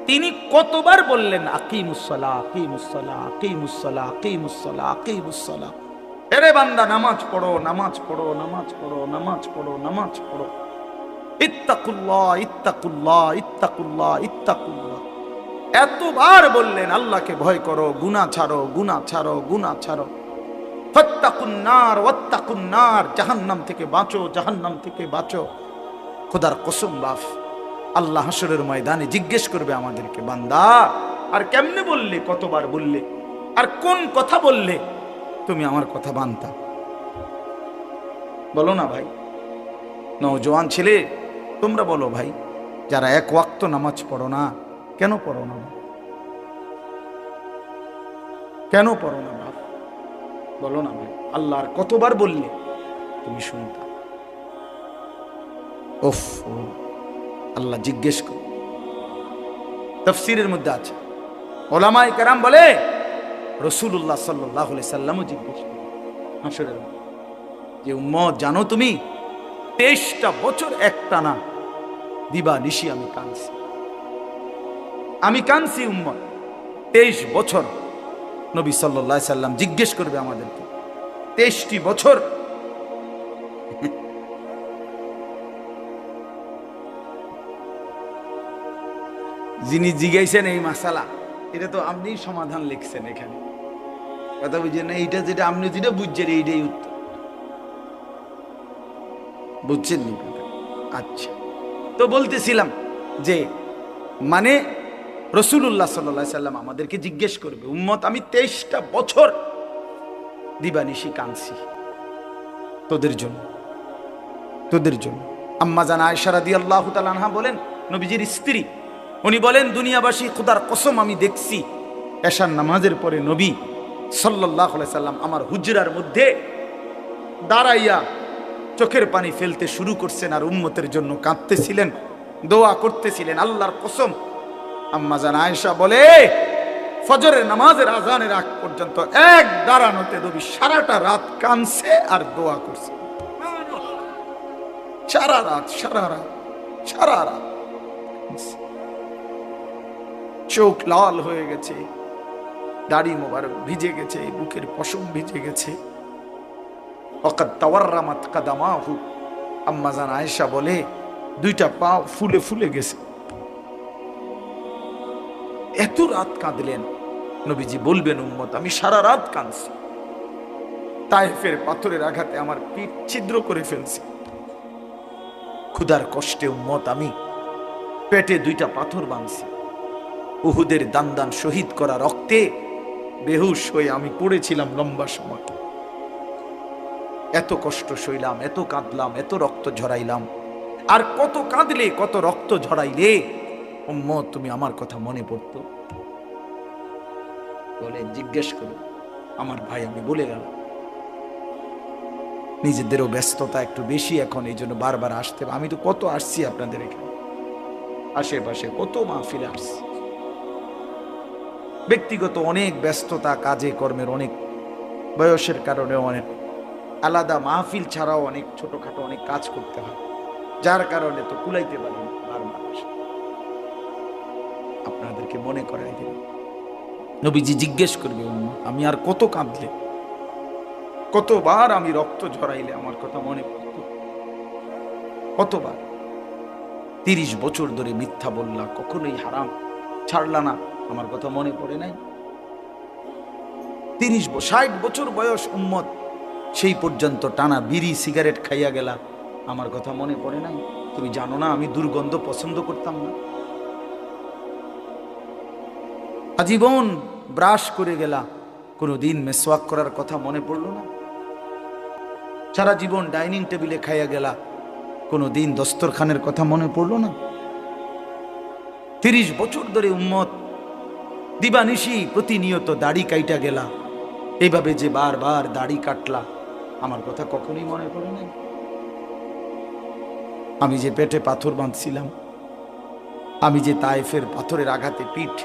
তিনি কতবার বললেন আকিমুসসালাহ, আকিমুসসালাহ, আকিমুসসালাহ, আকিমুসসালাহ, আকিমুসসালাহ। এরে বান্দা নামাজ পড়ো, নামাজ পড়ো, নামাজ পড়ো, নামাজ পড়ো, নামাজ পড়ো। ইত্তাকুল্লাহ, ইত্তাকুল্লাহ, ইত্তাকুল্লাহ, ইত্তাকুল্লাহ। এতবার বললেন আল্লাহকে ভয় করো, গুনাহ ছাড়ো, গুনাহ ছাড়ো, গুনাহ ছাড়ো। ফাত্তাকুন নার, ওয়াত্তাকুন নার, জাহান্নাম থেকে বাঁচো, জাহান্নাম থেকে বাঁচো। খোদার কসম বাপ, আল্লাহ হাসরের ময়দানে জিজ্ঞেস করবে আমাদেরকে, বান্দা আর কেমনে বললে, কতবার বললে, আর কোন কথা বললে তুমি আমার কথা মানতা? বলো না ভাই, নওজোয়ান ছেলে তোমরা বলো ভাই, যারা এক ওয়াক্ত নামাজ পড়ো না, কেন পড়ো না? কেন পড়ো না বাপ? বলো না ভাই, আল্লাহর কতবার বললে তুমি শুনতা? ওফ, আল্লাহ জিজ্ঞেস কর। তাফসীরের মধ্যে আছে, ওলামায়ে কেরাম বলে রাসূলুল্লাহ সাল্লাল্লাহু আলাইহি সাল্লামও জিজ্ঞেস করে হাসরের যে, উম্মত জানো তুমি 23টা বছর একটানা দিবা নিশি আমি কাঁদছি, আমি কাঁদছি উম্মত 23 বছর। নবী সাল্লাল্লাহু আলাইহি সাল্লাম জিজ্ঞেস করবে আমাদেরকে, 23টি বছর যিনি জিজ্ঞাসেন এই মাসালা, এটা তো আপনি সমাধান লিখছেন এখানে, কথা বুঝছেন না? এইটা যেটা আপনি যেটা বুঝছেন এইটাই উত্তর। বুঝছেন নি? আচ্ছা, তো বলতেছিলাম যে মানে রাসূলুল্লাহ সাল্লাল্লাহু আলাইহি সাল্লাম আমাদেরকে জিজ্ঞেস করবে, উম্মত আমি 23টা বছর দিবানিশি কাঁদছি তোদের জন্য, তোদের জন্য। আম্মা জান আয়েশা রাদিয়াল্লাহু তাআলা আনহা বলেন, নবীজির স্ত্রী, উনি বলেন, দুনিয়াবাসী খোদার কসম আমি দেখছি এশার নামাজের পরে নবী সাল্লাল্লাহু আলাইহি সাল্লাম আমার হুজরার মধ্যে দাঁড়াইয়া চোখের পানি ফেলতে শুরু করছেন আর উম্মতের জন্য কাঁদতেছিলেন, দোয়া করতেছিলেন। আল্লাহর কসম, আম্মা জান আয়েশা বলে, ফজরের নামাজের আজানের আগ পর্যন্ত এক দাঁড়ানোতে নবী সারাটা রাত কাঁদছে আর দোয়া করছে। সারা রাত, সারা রাত, সারা রাত চোখ লাল হয়ে গেছে, দাড়ি মোবারক ভিজে গেছে, বুকের পশম ভিজে গেছে। ওয়াকাদ তাওয়াররামাত কাদামাহু, আম্মা জান আয়েশা বলে দুইটা পা ফুলে ফুলে গেছে। এত রাত কাঁদলেন। নবীজি বলবেন, উম্মত আমি সারা রাত কাঁদছি, তায়েফের পাথরের আঘাতে আমার পিঠ ছিদ্র করে ফেলছি, ক্ষুধার কষ্টে উম্মত আমি পেটে দুইটা পাথর বাঁধছি, উহুদের দান দান শহীদ করা রক্তে বেহুশ হয়ে আমি পড়েছিলাম লম্বা সময়। এত কষ্ট সইলাম, এত কাঁদলাম, এত রক্ত ঝরাইলাম। আর কত কাঁদলে, কত রক্ত ঝরাইলে উম্মত তুমি আমার কথা মনে পড়তো? বলে জিজ্ঞেস করো। আমার ভাই, আমি বলে গেলাম, নিজেদেরও ব্যস্ততা একটু বেশি এখন, এই জন্য বারবার আসতে। আমি তো কত আসছি আপনাদের এখানে, আশেপাশে কত মাহফিলে আসছি, ব্যক্তিগত অনেক ব্যস্ততা, কাজে কর্মের অনেক, বয়সের কারণে অনেক আলাদা মাহফিল ছাড়াও অনেক ছোটখাটো অনেক কাজ করতে হয়, যার কারণে তো কুলাইতে পারি না বারবার আসে। আপনাদেরকে মনে করাই দিন, নবীজি জিজ্ঞেস করবে, আমি আর কত কাঁদলে, কতবার আমি রক্ত ঝরাইলে আমার কথা মনে পড়তো, কতবার? 30 বছর ধরে মিথ্যা বললা, কখনোই হারাম ছাড়লা না, আমার কথা মনে পড়ে নাই? 60 বছর বয়স উম্মত, সেই পর্যন্ত টানা বিড়ি সিগারেট খাইয়া গেলা, আমার কথা মনে পড়ে নাই? তুমি জানো না আমি দুর্গন্ধ পছন্দ করতাম না? আজীবন ব্রাশ করে গেলা, কোনোদিন মেসওয়াক করার কথা মনে পড়লো না? সারা জীবন ডাইনিং টেবিলে খাইয়া গেলা, কোনোদিন দস্তরখানের কথা মনে পড়লো না? 30 বছর ধরে উম্মত দিবানিশি প্রতিনিয়ত দাড়ি কাইটা গেলা, এইভাবে যে বারবার দাড়ি কাটলা, আমার কথা কখনোই মনে পড়ে নাই? আমি যে পেটে পাথর বাঁধছিলাম, আমি যে তায়েফের পাথরের আঘাতে পিঠ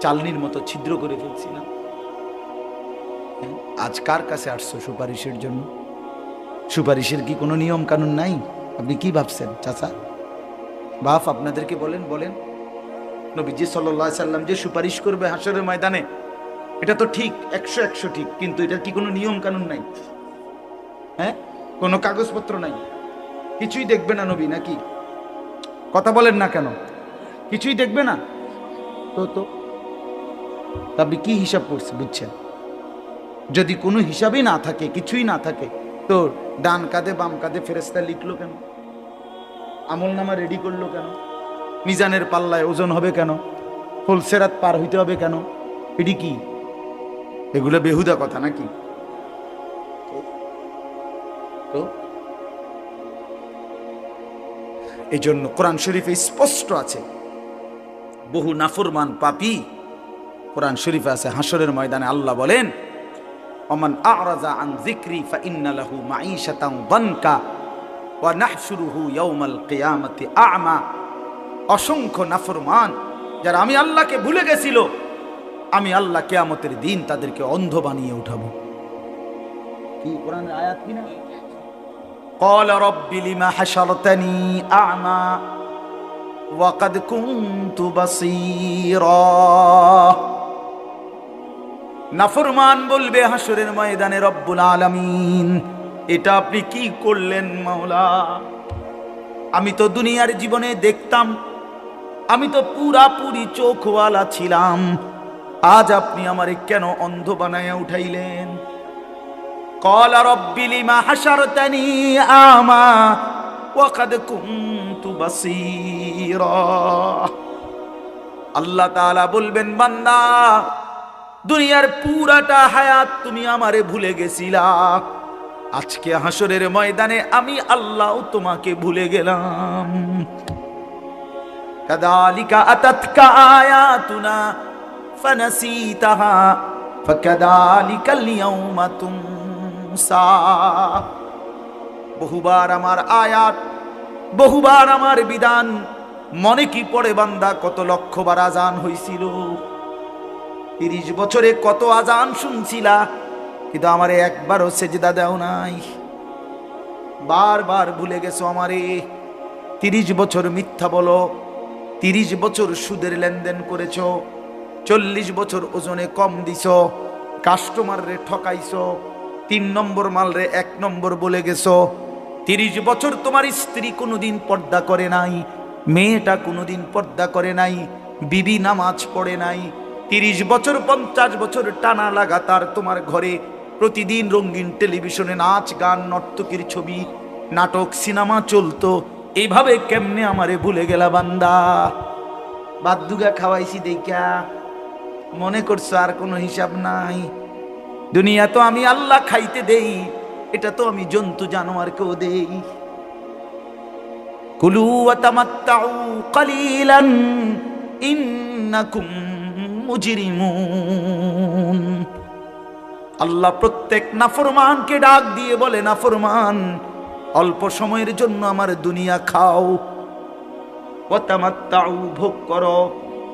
চালনির মতো ছিদ্র করে ফেলছিলাম, আজ কার কাছে আসছো সুপারিশের জন্য? সুপারিশের কি কোনো নিয়ম কানুন নাই? আপনি কি ভাবছেন চাচা? বাপ আপনাদেরকে বলেন, বলেন নবীজি সাল্লাল্লাহু আলাইহি সাল্লাম যে সুপারিশ করবে হাশরের ময়দানে, এটা তো ঠিক, 100 ঠিক, কিন্তু এটার কি কোনো নিয়ম কানুন নাই? হ্যাঁ, কোনো কাগজপত্র নাই, কিছুই দেখবে না নবী নাকি? কথা বলেন না কেন? কিছুই দেখবে না তো আপনি কি হিসাব করছে? বুঝছেন, যদি কোনো হিসাবই না থাকে, কিছুই না থাকে, তো ডান কাঁধে বাম কাঁধে ফেরেশতা লিখলো কেন? আমল নামা রেডি করলো কেন? মিজানের পাল্লায় ওজন হবে কেন? ফুলসেরাত পার হইতে হবে কেন? এটি কি? এগুলো বেহুদা কথা নাকি? তো এই জন্য কোরআন শরীফে স্পষ্ট আছে, বহু নাফরমান পাপী, কোরআন শরীফে আছে, হাশরের ময়দানে আল্লাহ বলেন, ওমান আ'রাযা আন যিকরি ফাইন্না লাহু মাঈশাতান দানকা ওয়া নাহশুরুহু ইয়াওমাল কিয়ামাতি আ'মা। অসংখ্য নাফরমান যারা আমি আল্লাহকে ভুলে গেছিল, আমি আল্লাহ কিয়ামতের দিন তাদেরকে অন্ধ বানিয়ে উঠাবো। কি কোরআনের আয়াত কিনা? ক্বালা রাব্বি লিমা হাশারতানি আ'মা ওয়া ক্বাদ কুনতু বাসীরা। নাফরমান বলবে হাশরের ময়দানে, রব্বুল আলামিন এটা আপনি কি করলেন মাওলা? আমি তো দুনিয়ার জীবনে দেখতাম, আমি তো পুরাপুরি চোখওয়ালা ছিলাম, আজ আপনি আমারে কেন অন্ধ বানায়া উঠাইলেন? ক্বালা রাব্বি লিমা হাশারতানি আ'মা ওয়া কাদ কুনতু বাসীরা। আল্লাহ তাআলা বলবেন, বান্দা দুনিয়ার পুরাটা হায়াত তুমি আমারে ভুলে গেছিলা, আজকে হাসরের ময়দানে আমি আল্লাহ তোমাকে ভুলে গেলাম। কাযালিকা আতাতকা আয়াতুনা ফানাসিতাহা ফাকাযালিকাল ইয়াওমা তুনসা। বহুবার আমার আয়াত, বহুবার আমার বিধান মনে কি পড়ে বান্দা? কত লক্ষবার আজান হইছিল, 30 বছরে কত আজান শুনছিলা, কিন্তু আমারে একবারও সেজদা দাও নাই। বারবার ভুলে গেছো আমারে। 30 বছর মিথ্যা বলো, 30 বছর সুদের লেনদেন করেছো, 40 বছর ওজনে কম দিছো, কাস্টমার রে ঠকাইছো, 3 নম্বর মাল রে 1 নম্বর বলে গেছো। 30 বছর তোমার স্ত্রী কোনোদিন পর্দা করে নাই, মেয়েটা কোনোদিন পর্দা করে নাই, বিবি নামাজ পড়ে নাই। 30 বছর 50 বছর টানা লাগাতার তোমার ঘরে প্রতিদিন রঙিন টেলিভিশনে নাচ গান নর্তকীর ছবি নাটক সিনেমা চলতো। এইভাবে কেমনে আমারে ভুলে গেলা বান্দা? বাদুগা খাওয়াইছি দেখা মনে করছো আর কোনো হিসাব নাই? দুনিয়া তো আমি আল্লাহ খাইতে দেই, এটা তো আমি জন্তু জানোয়ারকেও দেই। কুলু ওয়া তামাত্তাউ কালিলান ইন্নাকুম মুজরিমুন। আল্লাহ প্রত্যেক নাফরমানকে ডাক দিয়ে বলে, নাফরমান অল্প সময়ের জন্য আমার দুনিয়া খাও, ওয়া তামাত্তাউ ভোগ করো,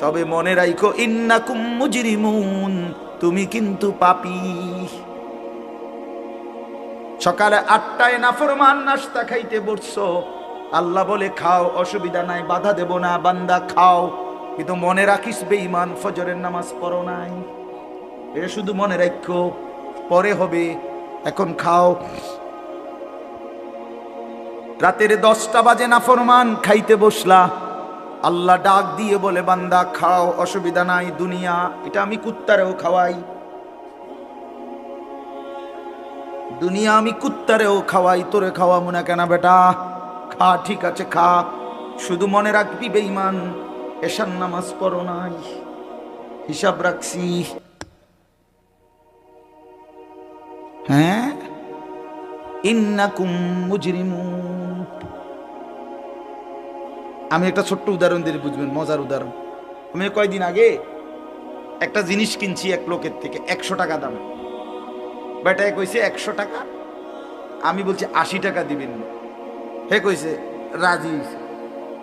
তবে মনে রাখো ইন্নাকুম মুজরিমুন, তুমি কিন্তু পাপী। সকালে 8টায় নাফরমান নাস্তা খাইতে বসছো, আল্লাহ বলে খাও, অসুবিধা নাই, বাধা দেব না, বান্দা খাও, কিন্তু মনে রাখিস বেঈমান ফজরের নামাজ পড়ো নাই। এটা শুধু মনে রাখো, পরে হবে, এখন খাও। রাতের 10টা বাজে নাফরমান খাইতে বসলা, আল্লাহ ডাক দিয়ে বলে, বান্দা খাও, অসুবিধা নাই, দুনিয়া এটা আমি কুত্তারেও খাওয়াই, দুনিয়া আমি কুত্তারেও খাওয়াই, তোরে খাওয়াবো না কেন বেটা? খা, ঠিক আছে খা, শুধু মনে রাখবি বেঈমান এশার নামাজ পড়ো নাই, হিসাব রাখছি। হ্যাঁ, ইন্নাকুম মুজরিমুন। আমি একটা ছোট্ট উদাহরণ দিয়ে বুঝবেন, মজার উদাহরণ। আমি কয়েকদিন আগে একটা জিনিস কিনছি এক লোকের থেকে, 100 টাকা দাম। বেটায় কইছে 100 টাকা, আমি বলছি 80 টাকা দিবেন। হে কইছে রাজি।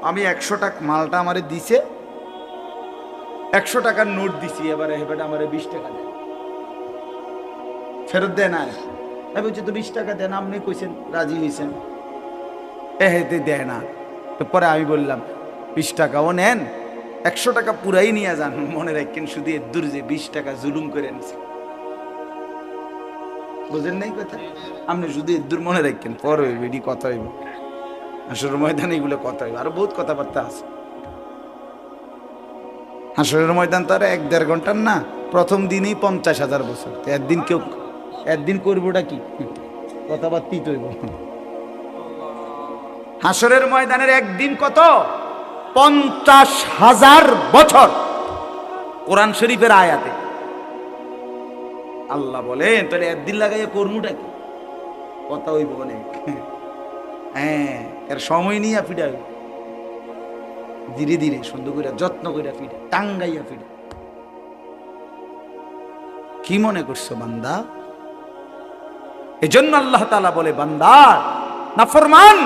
আমি 100 টাকা মালটা আমারে দিছে, 100 টাকার নোট দিছি, এবারে হেবেটা আমারে 20 টাকা দেন, ফেরত দেন। আর আমি বলছি তো 20 টাকা দেন, আপনি কইছেন রাজি হয়েছেন, হেতে দেয় না। তো পরে আমি বললাম 20 টাকাও নেন, 100 টাকা পুরাই নিয়ে যান, মনে রাখেন শুধু এর দূর যে 20 টাকা জুলুম করে নিছে। বুঝেন নাই কথা? আপনি শুধু এর দূর মনে রাখেন, পরে হইবে কথা হইব, হাসরের ময়দানে এগুলো কথা হইব, আরো বহুত কথাবার্তা আছে। হাসরের ময়দান তো আর 1-1.5 ঘন্টার না, প্রথম দিনই 50,000 বছর। তো একদিন করবোটা কি? কথাবার্তাই তো হইব। হাসরের ময়দানের একদিন কত? 50,000 বছর। কোরআন শরীফের আয়াতে আল্লাহ বলেন, তাহলে একদিন লাগাইয়া করমুটা কি? কথা হইব অনেক। হ্যাঁ, এর সময় নিয়ে ফিডা হইব, ধীরে ধীরে সুন্দর করে যত্ন করে ফিডা, টাঙ্গাইয়া ফিডা। কি মনে করছো বান্দা? এজন্য আল্লাহ তাআলা বলে, বান্দা নাফরমান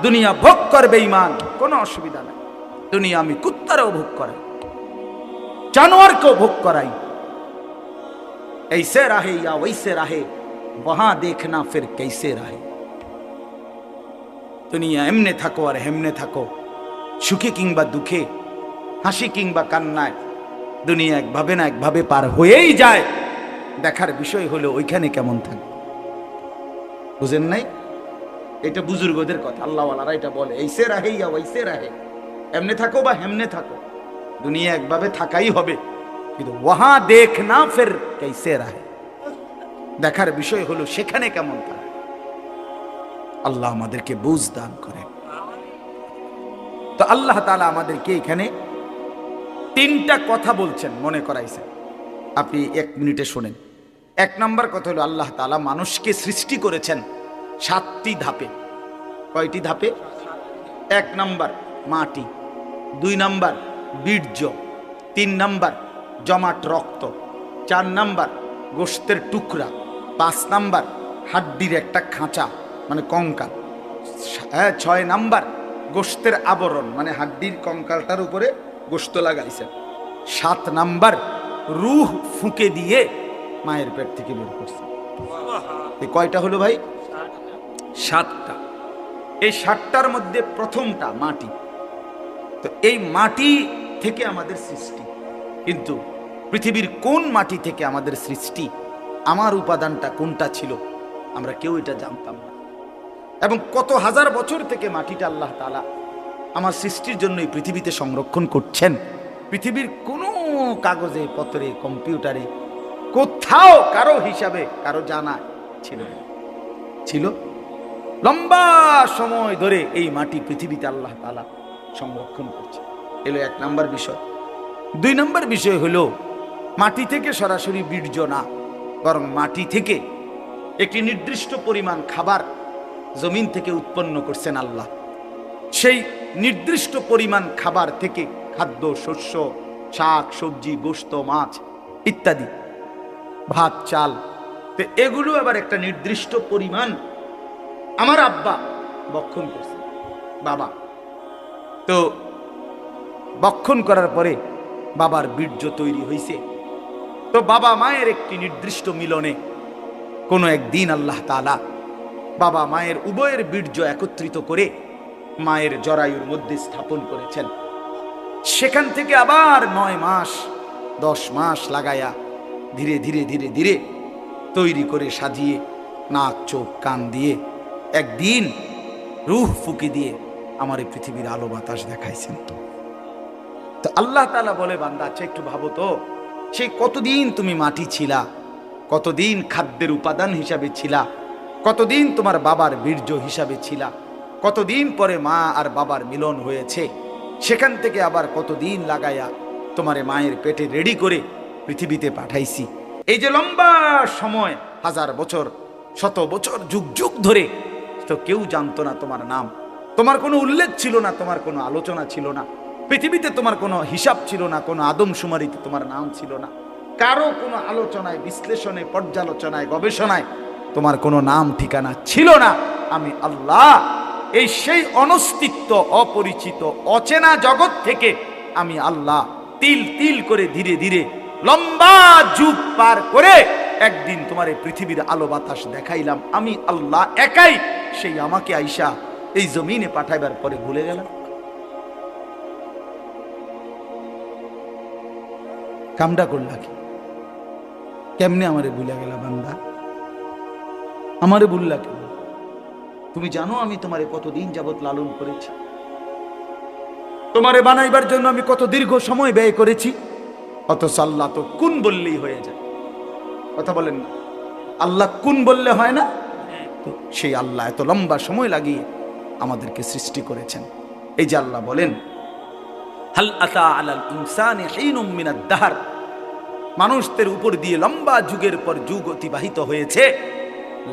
দুনিয়া ভোগ করবে, ঈমান কোনো অসুবিধা নাই। দুনিয়া আমি কুত্তারও ভোগ করাই, জানোয়ারকেও ভোগ করাই। ऐसे रहे या वैसे रहे, वहां देखना फिर कैसे रहे। দুনিয়া এমনে থাকো আর হেমনে থাকো, সুখে কিংবা দুঃখে, হাসি কিংবা কান্নায়, দুনিয়া একভাবে না একভাবে পার হয়েই যায়। দেখার বিষয় হলো ওইখানে কেমন থাকবে। বুঝেন নাই? এটা বুজুর্গদের কথা, আল্লাহওয়ালারা এটা বলে, ऐसे रहे या वैसे रहे, এমনে থাকো বা হেমনে থাকো, দুনিয়া একভাবে থাকাই হবে, কিন্তু ওয়াহা দেখনা ফির कैसे रहे, দেখার বিষয় হলো সেখানে কেমন থাকে। আল্লাহ আমাদেরকে বুঝ দান করেন। তো আল্লাহ তাআলা আমাদেরকে এখানে তিনটা কথা বলছেন, মনে করাইছেন। আপনি 1 মিনিটে শোনেন। 1 নাম্বার কথা হলো, আল্লাহ তাআলা মানুষকে সৃষ্টি করেছেন 7টি ধাপে। কয়টি ধাপে? 1 নাম্বার মাটি, 2 নাম্বার বীর্য, 3 নাম্বার জমাট রক্ত, 4 নাম্বার গোশতের টুকরা, 5 নাম্বার হাড্ডির একটা খাঁচা মানে কঙ্কাল, 6 নাম্বার গোশতের আবরণ মানে হাড্ডির কঙ্কালটার উপরে গোশত লাগাইছেন, 7 নাম্বার রূহ ফুঁকে দিয়ে মায়ের পেট থেকে বের করছে। এই কয়টা হলো ভাই? 7টা। এই 7টার মধ্যে প্রথমটা মাটি। তো এই মাটি থেকে আমাদের সৃষ্টি, কিন্তু পৃথিবীর কোন মাটি থেকে আমাদের সৃষ্টি, আমার উপাদানটা কোনটা ছিল, আমরা কেউ এটা জানতাম না। এবং কত হাজার বছর থেকে মাটিটা আল্লাহ তাআলা আমার সৃষ্টির জন্য এই পৃথিবীতে সংরক্ষণ করছেন, পৃথিবীর কোনো কাগজে পত্রে কম্পিউটারে কোথাও কারো হিসাবে কারো জানা ছিল না। ছিল লম্বা সময় ধরে এই মাটি পৃথিবীতে আল্লাহ তাআলা সংরক্ষণ করছে। এলো 1 নাম্বার বিষয়। 2 নাম্বার বিষয় হলো, মাটি থেকে সরাসরি বীর্য না, বরং মাটি থেকে একটি নির্দিষ্ট পরিমাণ খাবার জমিন থেকে উৎপন্ন করছেন আল্লাহ। সেই নির্দিষ্ট পরিমাণ খাবার থেকে খাদ্য, শস্য, শাক সবজি, গোশত, মাছ ইত্যাদি, ভাত চাল, তো এগুলো আবার একটা নির্দিষ্ট পরিমাণ আমার আব্বা বক্ষণ করছে, বাবা। তো বক্ষণ করার পরে বাবার বীর্য তৈরি হয়েছে। তো বাবা মায়ের একটি নির্দিষ্ট মিলনে কোনো একদিন আল্লাহ তাআলা বাবা মায়ের উভয়ের বীর্য একত্রিত করে মায়ের জরায়ুর মধ্যে স্থাপন করেছেন। সেখান থেকে আবার 9 মাস 10 মাস লাগায়া ধীরে ধীরে ধীরে ধীরে তৈরি করে সাজিয়ে নাক চোখ কান দিয়ে একদিন রূহ ফুঁকে দিয়ে আমার এই পৃথিবীর আলো বাতাস দেখাইছেন। তো আল্লাহ তাআলা বলে, বান্দা আচ্ছা একটু ভাবো তো, সেই কতদিন তুমি মাটি ছিলা, কতদিন খাদ্যের উপাদান হিসাবে ছিলা, কতদিন তোমার বাবার বীর্য হিসাবে ছিলা, কতদিন পরে মা আর বাবার মিলন হয়েছে, সেখান থেকে আবার কতদিন লাগায়া তোমারে মায়ের পেটে রেডি করে পৃথিবীতে পাঠাইছি। এই যে লম্বা সময়, 1000 বছর, 100 বছর, যুগ যুগ ধরে তো কেউ জানতো না তোমার নাম, তোমার কোনো উল্লেখ ছিল না, তোমার কোনো আলোচনা ছিল না, পৃথিবীতে তোমার কোনো হিসাব ছিল না, কোনো আদমশুমারিতে তোমার নাম ছিল না, কারো কোনো আলোচনায়, বিশ্লেষণে, পর্যালোচনায়, গবেষণায় তোমার কোনো নাম ঠিকানা ছিল না। আমি আল্লাহ এই সেই অনস্তিত্ব, অপরিচিত, অচেনা জগৎ থেকে আমি আল্লাহ তিল তিল করে ধীরে ধীরে লম্বা যুগ পার করে একদিন তোমার এই পৃথিবীর আলো বাতাস দেখাইলাম। আমি আল্লাহ একাই, সেই আমাকে আইসা এই জমিনে পাঠাইবার পরে ভুলে গেলাম। কামটা করলা কি? কেমনে আমারে ভুলে গেলা বান্দা? আমারে ভুললা কেন? তুমি জানো আমি তোমারে কতদিন যাবত লালন করেছি, তোমারে বানাইবার জন্য আমি কত দীর্ঘ সময় ব্যয় করেছি, অথচ আল্লাহ তো কুন বললেই হয়ে যায়। কথা বলেন না, আল্লাহ কুন বললে হয় না? তো সেই আল্লাহ এত লম্বা সময় লাগিয়ে আমাদেরকে সৃষ্টি করেছেন। এই যে আল্লাহ বলেন, হাল আতা আলাল ইনসানি হিনুম মিনাদ দাহর, মানুষদের উপর দিয়ে লম্বা যুগের পর যুগ অতিবাহিত হয়েছে,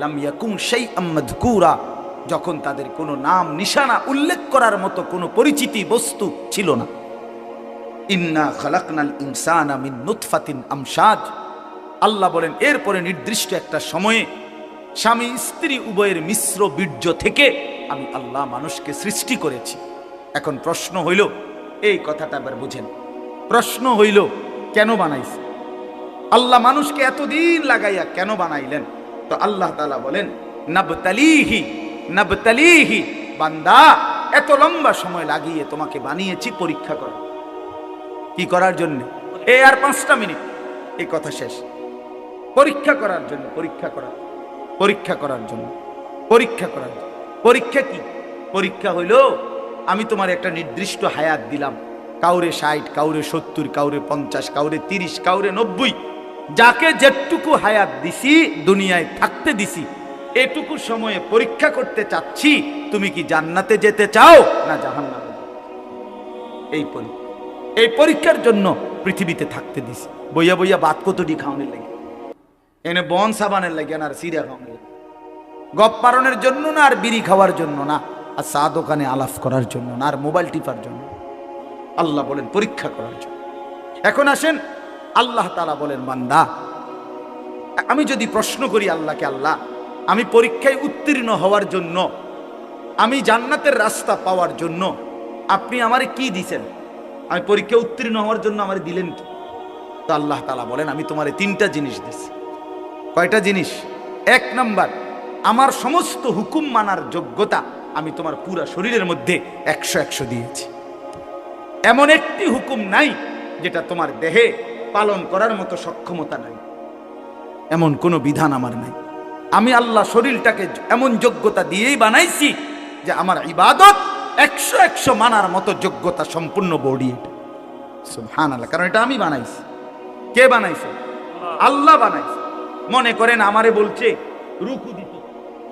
লাম ইয়াকুম শাইআম মাযকুরা, যখন তাদের কোনো নাম নিশানা উল্লেখ করার মতো কোনো পরিচিতি বস্তু ছিল না। ইন্না খালাকনাল ইনসানা মিন নুতফাতিন আমশাজ, আল্লাহ বলেন এরপরে নির্দিষ্ট একটা সময়ে স্বামী স্ত্রী উভয়ের মিশ্র বীর্য থেকে আমি আল্লাহ মানুষকে সৃষ্টি করেছি। এখন প্রশ্ন হইল, এই কথাটা আবার বুঝেন, প্রশ্ন হইল কেন বানাইছে আল্লাহ মানুষকে এতদিন লাগাইয়া, কেন বানাইলেন? তো আল্লাহ তাআলা বলেন, নাবতালিহি নাবতালিহি, বান্দা এত লম্বা সময় লাগিয়ে তোমাকে বানিয়েছি পরীক্ষা করার। কি করার জন্য? এই আর 5টা মিনিট, এই কথা শেষ। পরীক্ষা করার জন্য, পরীক্ষা করার, পরীক্ষা করার জন্য, পরীক্ষা করার জন্য। পরীক্ষা কি? পরীক্ষা হইল আমি তোমার একটা নির্দিষ্ট হায়াত দিলাম, কাউরে 60, কাউরে 70, কাউরে 50, কাউরে 30, কাউরে 90, যাকে যেটুকু হায়াত দিছি, দুনিয়ায় থাকতে দিছি, এটুকু সময়ে পরীক্ষা করতে চাচ্ছি তুমি কি জান্নাতে যেতে চাও না জাহান্নামে? এই পরীক্ষার জন্য পৃথিবীতে থাকতে দিছি। বইয়া বইয়া বাত কতটি খাওয়ানোর লাগে, এনে বন সাবানের লাগে না, আর সিরা খাওয়ানোর লাগে, গপ পারণের জন্য না, আর বিড়ি খাওয়ার জন্য না, আর চা দোকানে আলাপ করার জন্য না, আর মোবাইল টিপার জন্য। আল্লাহ বলেন পরীক্ষা করার জন্য। এখন আসেন, আল্লাহ তাআলা বলেন, বান্দা আমি যদি প্রশ্ন করি আল্লাহকে, আল্লাহ আমি পরীক্ষায় উত্তীর্ণ হওয়ার জন্য, আমি জান্নাতের রাস্তা পাওয়ার জন্য আপনি আমারে কি দিছেন? আমি পরীক্ষায় উত্তীর্ণ হওয়ার জন্য আমারে দিলেন কি? তো আল্লাহ তাআলা বলেন, আমি তোমারে 3টা জিনিস দিছি। কয়টা জিনিস? 1 নাম্বার, আমার সমস্ত হুকুম মানার যোগ্যতা আমি তোমার পুরা শরীরের মধ্যে 100 দিয়েছি। এমন একটি হুকুম নাই যেটা তোমার দেহে পালন করার মতো সক্ষমতা নাই, এমন কোনো বিধান আমার নাই। আমি আল্লাহ শরীরটাকে এমন যোগ্যতা দিয়েই বানাইছি যে আমার ইবাদত 100 মানার মতো যোগ্যতা সম্পূর্ণ বডি। সুবহানাল্লাহ, কারণ এটা আমি বানাইছি। কে বানাইছে? আল্লাহ বানাইছে। মনে করেন আমারে বলছে রুকু দিতে,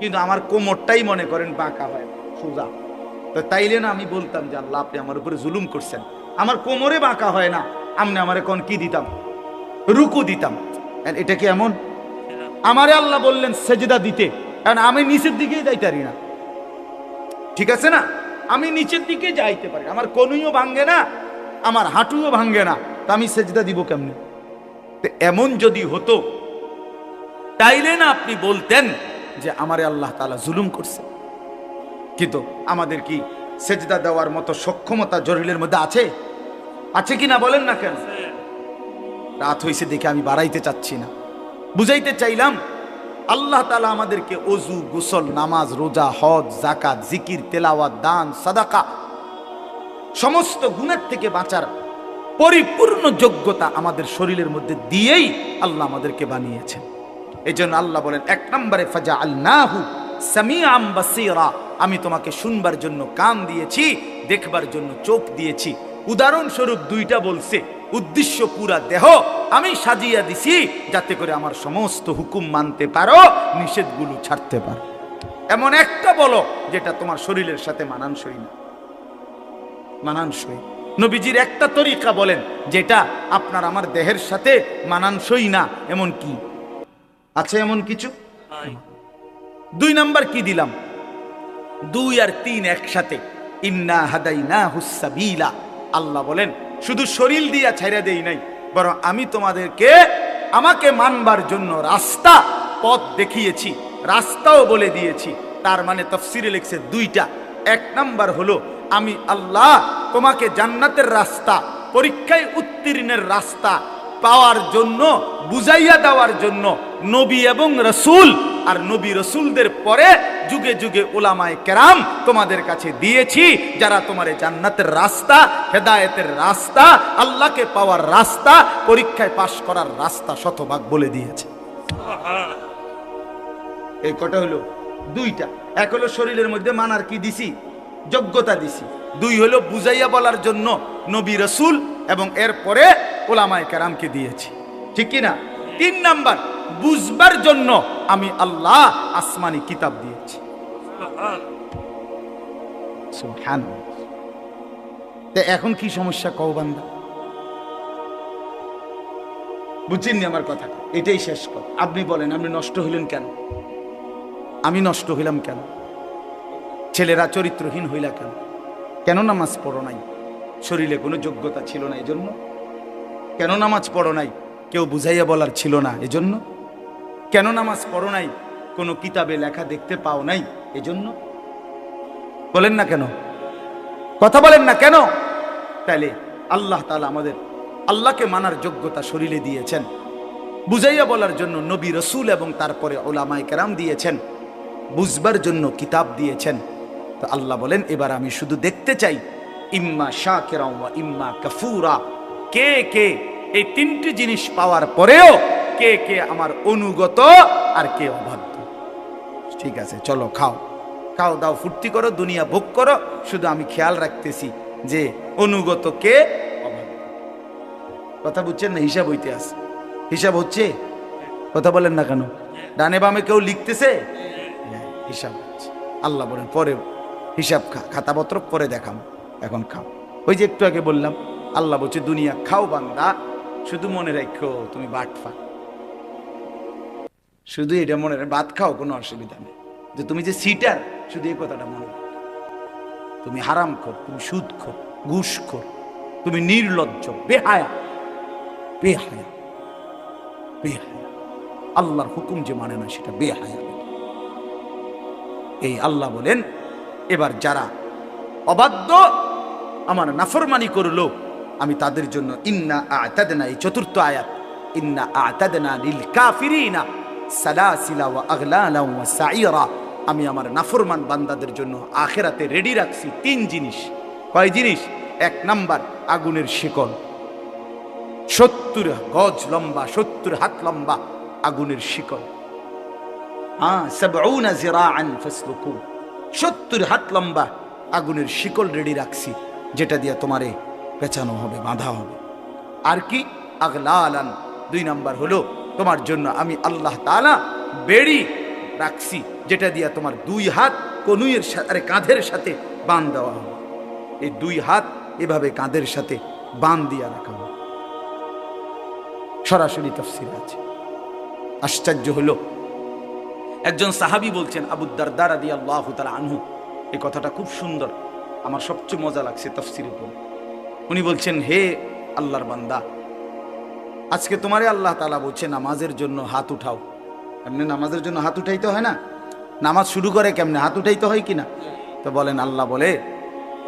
কিন্তু আমার কোমরটাই মনে করেন বাঁকা হয় সোজা, তো তাইলে না আমি বলতাম যে আল্লাহ আপনি আমার উপরে জুলুম করছেন, আমার কোমরে বাঁকা হয় না, আপনি আমারে কোন কি দিতাম? রুকু দিতাম। এটা কি এমন? আমারে আল্লাহ বললেন সেজদা দিতে, কারণ আমি নিচের দিকেই যাইতে পারি না, ঠিক আছে না? আমি নিচের দিকে যাইতে পারি, আমার কনুইও ভাঙ্গে না, আমার হাঁটুও ভাঙ্গে না, তা আমি সেজদা দিব কেমনে? এমন যদি হতো তাইলে না আপনি বলতেন যে আমারে আল্লাহ তাআলা জুলুম করছে। কিন্তু আমাদের কি সেজদা দেওয়ার মতো সক্ষমতা জরিলের মধ্যে আছে? আছে কি না বলেন না কেন? রাত হইছে দেখে আমি বাড়াইতে চাচ্ছি না, বুঝাইতে চাইলাম আল্লাহ তাআলা আমাদেরকে ওযু, গোসল, নামাজ, রোজা, হজ, যাকাত, জিকির, তেলাওয়াত, দান, সাদাকা সমস্ত গুনাহ থেকে বাঁচার পরিপূর্ণ যোগ্যতা আমাদের শরীরের মধ্যে দিয়েই আল্লাহ আমাদেরকে বানিয়েছেন। এজন্য আল্লাহ বলেন 1 নম্বরে ফাজআলনাহু সামিআম বাসীরা, আমি তোমাকে শুনবার জন্য কান দিয়েছি, দেখবার জন্য চোখ দিয়েছি। উদাহরণস্বরূপ 2টা বলছে, উদ্দেশ্য পুরা দেহ আমি সাজিয়ে দিছি যাতে করে আমার সমস্ত হুকুম মানতে পারো, নিষেধগুলো ছাড়তে পারো। এমন একটা বলো যেটা তোমার শরীরের সাথে মানানসই না, মানানসই। নবীজির একটা তরিকা বলেন যেটা আপনার আমার দেহের সাথে মানানসই না, এমন কি আছে? এমন কিছু? 2 নাম্বার কি দিলাম? 2 আর 3 একসাথে, ইন্না হাদাইনাহুস সাবিলা। আল্লাহ বলেন শুধু শরীর দিয়া ছাইরা দেই নাই, বরং আমি তোমাদেরকে আমাকে মানবার জন্য রাস্তা, পথ দেখিয়েছি, রাস্তাও বলে দিয়েছি। তার মানে তাফসীরে লিখছে 2টা। 1 নাম্বার হলো আমি আল্লাহ তোমাকে জান্নাতের রাস্তা, পরীক্ষায় উত্তীর্ণের রাস্তা পাওয়ার জন্য, বুঝাইয়া দেওয়ার জন্য নবী এবং রসুল, আর নবী রসুলদের পরে যুগে যুগে উলামায়ে কেরাম তোমাদের কাছে দিয়েছি, যারা তোমারে জান্নাতের রাস্তা, হেদায়েতের রাস্তা, আল্লাহকে পাওয়ার রাস্তা, পরীক্ষায় পাশ করার রাস্তা শতভাগ বলে দিয়েছে। এই কটা হলো 2টা। 1 হলো শরীরের মধ্যে মানার কি দিছি? যোগ্যতা দিছি। 2 হলো বুঝাইয়া বলার জন্য নবী রসুল এবং এরপরে উলামায়ে কেরামকে দিয়েছি, ঠিক কি না? 3 নাম্বার, বুঝবার জন্য আমি আল্লাহ আসমানি কিতাব দিয়েছি। সুবহানাল্লাহ। এখন কি সমস্যা কও বান্দা? বুঝছেননি আমার কথা? এটাই শেষ কথা। আপনি বলেন আপনি নষ্ট হইলেন কেন? আমি নষ্ট হইলাম কেন? ছেলেরা চরিত্রহীন হইলা কেন? কেন নামাজ পড়ো নাই? শরীরে কোনো যোগ্যতা ছিল না এজন্য? কেন নামাজ পড়ো নাই? কেউ বুঝাইয়া বলার ছিল না এজন্য? কেন নামাজ পড়ো নাই? কোনো কিতাবে লেখা দেখতে পাও নাই এজন্য? বলেন না কেন? কথা বলেন না কেন? তাইলে আল্লাহ তাআলা আমাদের আল্লাহকে মানার যোগ্যতা শরীরে দিয়েছেন, বুঝাইয়া বলার জন্য নবী রসুল এবং তারপরে উলামায়ে কেরাম দিয়েছেন, বুঝবার জন্য কিতাব দিয়েছেন। তো আল্লাহ বলেন এবার আমি শুধু দেখতে চাই ইম্মা শাকিরা ওয়া ইম্মা কাফুরা, কে কে এই 3টি জিনিস পাওয়ার পরেও কে কে আমার অনুগত আর কে অবাধ্য। ঠিক আছে, চলো খাও, খাও দাও, ফুর্তি করো, দুনিয়া ভোগ করো, শুধু আমি খেয়াল রাখতেছি যে অনুগত কে, অবাধ্য। কথা বুঝছেন না? হিসাব হইতে আছে, হিসাব হচ্ছে। কথা বলেন না কেন? ডানে বামে কেউ লিখতেছে, হিসাব হচ্ছে। আল্লাহ বলেন পরে হিসাব খাতাপত্র পরে দেখাম, এখন খাও। ওই যে একটু আগে বললাম, আল্লাহ বলছে দুনিয়া খাও বান্দা, শুধু মনে রাখো তুমি বাটফা। শুধু এটা মনে রাখো, ভাত খাও কোনো অসুবিধা নেই, যে তুমি যে সিটার, শুধু এই কথাটা মনে রাখো। তুমি হারাম খোর, তুমি সুদ খোর, ঘুষ খোর, তুমি নির্লজ্জ, বেহায়া, বেহায়া, বেহায়া। আল্লাহর হুকুম যে মানে না সেটা বেহায়া। এই আল্লাহ বলেন, এবার যারা অবাধ্য আমার নাফরমানি করলো, আমি তাদের জন্য ইন্না আ'তাদনা, এই চতুর্থ আয়াত, ইন্না আ'তাদনা লিল কাফিরিনা সালাসিলা ওয়া আগলালা ওয়া সাইরা, আমি আমার নাফরমান বান্দাদের জন্য আখিরাতে রেডি রাখছি তিন জিনিস। কয় জিনিস? এক নাম্বার, আগুনের শিকল, 70 গজ লম্বা, 70 হাত লম্বা আগুনের শিকল। 70 জিরাআন ফাসলুকু, 70 হাত লম্বা আগুনের শিকল রেডি রাখছি, যেটা দিয়ে তোমারে পেঁচানো হবে, বাঁধা হবে। আর কি? আগলালান, 2 নাম্বার হলো তোমার জন্য আমি আল্লাহ তাআলা বেড়ি রাখছি, যেটা দিয়ে তোমার 2 হাত কনুইয়ের সাথে, কাঁধের সাথে বাঁধ দেওয়া হবে। এই 2 হাত এভাবে কাঁধের সাথে বাঁধ দিয়ে রাখা হবে। সরাসরি তাফসীর আছে। আশ্চর্য হলো, একজন সাহাবী বলছেন, আবু দারদা রাদিয়াল্লাহু তাআলা আনহু, এই কথাটা খুব সুন্দর, আমার সবচেয়ে মজা লাগছে তাফসীরের পর। উনি বলছেন, হে আল্লাহর বান্দা, আজকে তোমারে আল্লাহ তাআলা বলছে নামাজের জন্য হাত উঠাও। এমনি নামাজের জন্য হাত উঠাইতে হয় না? নামাজ শুরু করে কেমনে? হাত উঠাইতে হয় কিনা? তো বলেন, আল্লাহ বলে,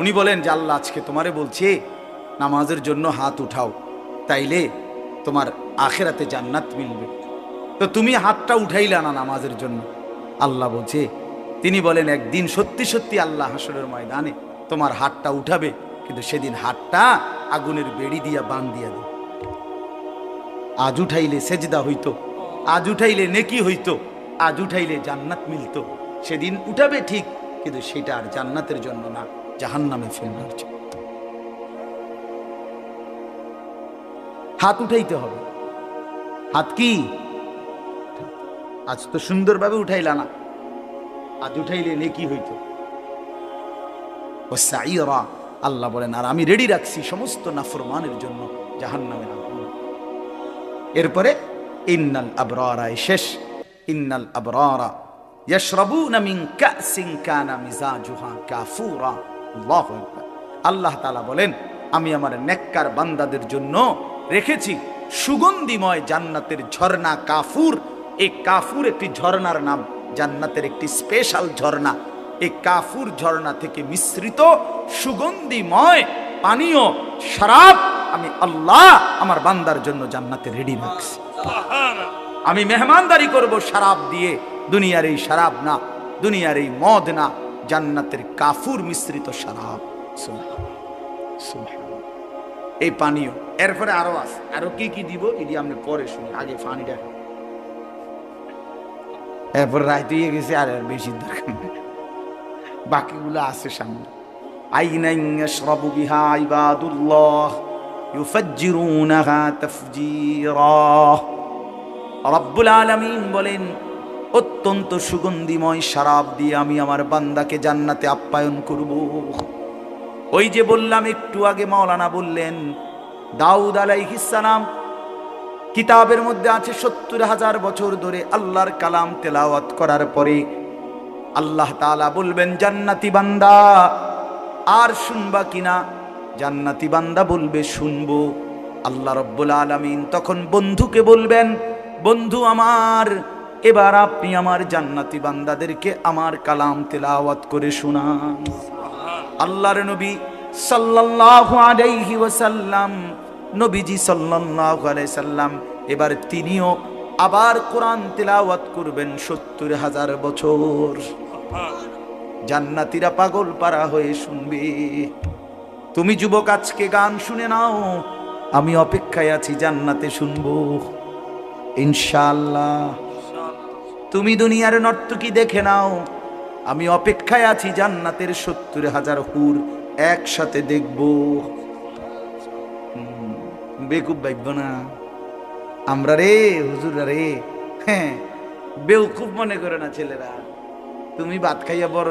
উনি বলেন যে আল্লাহ আজকে তোমারে বলছে নামাজের জন্য হাত উঠাও, তাইলে তোমার আখিরাতে জান্নাত মিলবে। তো তুমি হাতটা উঠাইলা না নামাজের জন্য। আল্লাহ বলছে, তিনি বলেন, একদিন সত্যি সত্যি আল্লাহ হাসরের ময়দানে তোমার হাতটা উঠাবে, কিন্তু সেদিন হাতটা আগুনের বেড়ি দিয়া বাঁধ দিয়া দেবে। আজ উঠাইলে সেজদা হইতো, আজ উঠাইলে নেকি হইতো, আজ উঠাইলে জান্নাত মিলতো। সেদিন উঠাবে ঠিক, কিন্তু সেটা আর জান্নাতের জন্য না, জাহান্নামে ফেলবার জন্য। হাত উঠাইতে হবে। হাত কি? আজ তো সুন্দরভাবে উঠাইলা না, আজ উঠাইলে নেকি হইতো। ও সাইরা, আল্লাহ বলেন, আর আমি রেডি রাখছি সমস্ত নাফরমানের জন্য জাহান্নামের আগুন। এরপরে ইন্নাল আবরারা, শেষ, ইন্নাল আবরারা ইয়াশরাবুনা মিন কাসিন কানা মিজাজুহা কাফুরা। আল্লাহু আকবার। আল্লাহ তাআলা বলেন, আমি আমার নেককার বান্দাদের জন্য রেখেছি সুগন্ধিময় জান্নাতের ঝর্ণা কাফুর। এই কাফুর একটি ঝর্ণার নাম, জান্নাতের একটি স্পেশাল ঝর্ণা। এই কাফুর ঝর্ণা থেকে মিশ্রিত সুগন্ধিময় পানীয় শরাব আমি আল্লাহ আমার বান্দার জন্য জান্নাতে রেডি রাখছি। আমি মেহমানদারি করব শরাব দিয়ে, দুনিয়ার এই শরাব না, দুনিয়ার এই মদ না, জান্নাতের কাফুর মিশ্রিত শরাব। এই পানীয়, এরপরে আরো আছে, আরো কি কি দিব এটি আমি পরে শুনি, আগে পানিটা। এরপর রায় দিয়ে গেছে, আর বেশি দরকার নেই, বাকিগুলো আছে সামনে। আইনান ইয়াশরাবু বিহা ইবাদুল্লাহ ইউফাজ্জিরুনাহা তাফজীরা। রব্বুল আলামিন বলেন, অত্যন্ত সুগন্ধিময় শরাব দিয়ে আমি আমার বান্দাকে জান্নাতে আপ্যায়ন করব। ওই যে বললাম একটু আগে, মাওলানা বললেন, দাউদ আলাইহিস সালাম কিতাবের মধ্যে আছে 70,000 বছর ধরে আল্লাহর কালাম তেলাওয়াত করার পরে আল্লাহ তাআলা বলবেন, জান্নাতি বান্দা আর শুনবা কিনা? জান্নাতি বান্দা বলবে, শুনবো। আল্লাহ রব্বুল আলামিন তখন বন্ধুকে বলবেন, বন্ধু আমার, এবার আপনি আমার জান্নাতি বান্দাদেরকে আমার কালাম তেলাওয়াত করে শোনান। আল্লাহর নবী সাল্লাল্লাহু আলাইহি ওয়াসাল্লাম, নবীজি সাল্লাল্লাহু আলাইহি সাল্লাম এবার তিনিও আবার কোরআন তেলাওয়াত করবেন 70,000 বছর। জান্নাতীরা পাগল পারা হয়ে শুনবে। তুমি যুবক আজকে গান শুনে নাও, আমি অপেক্ষায় আছি জান্নাতে শুনবো ইনশাআল্লাহ। তুমি দুনিয়ার নর্তকী দেখে নাও, আমি অপেক্ষায় আছি জান্নাতের 70,000 হুর একসাথে দেখব। বেকুব ভাবব না আমরা রে, হুজুর রে, হ্যাঁ বেউকুব মনে করে না ছেলেরা। তুমি ভাত খাইয়া বড়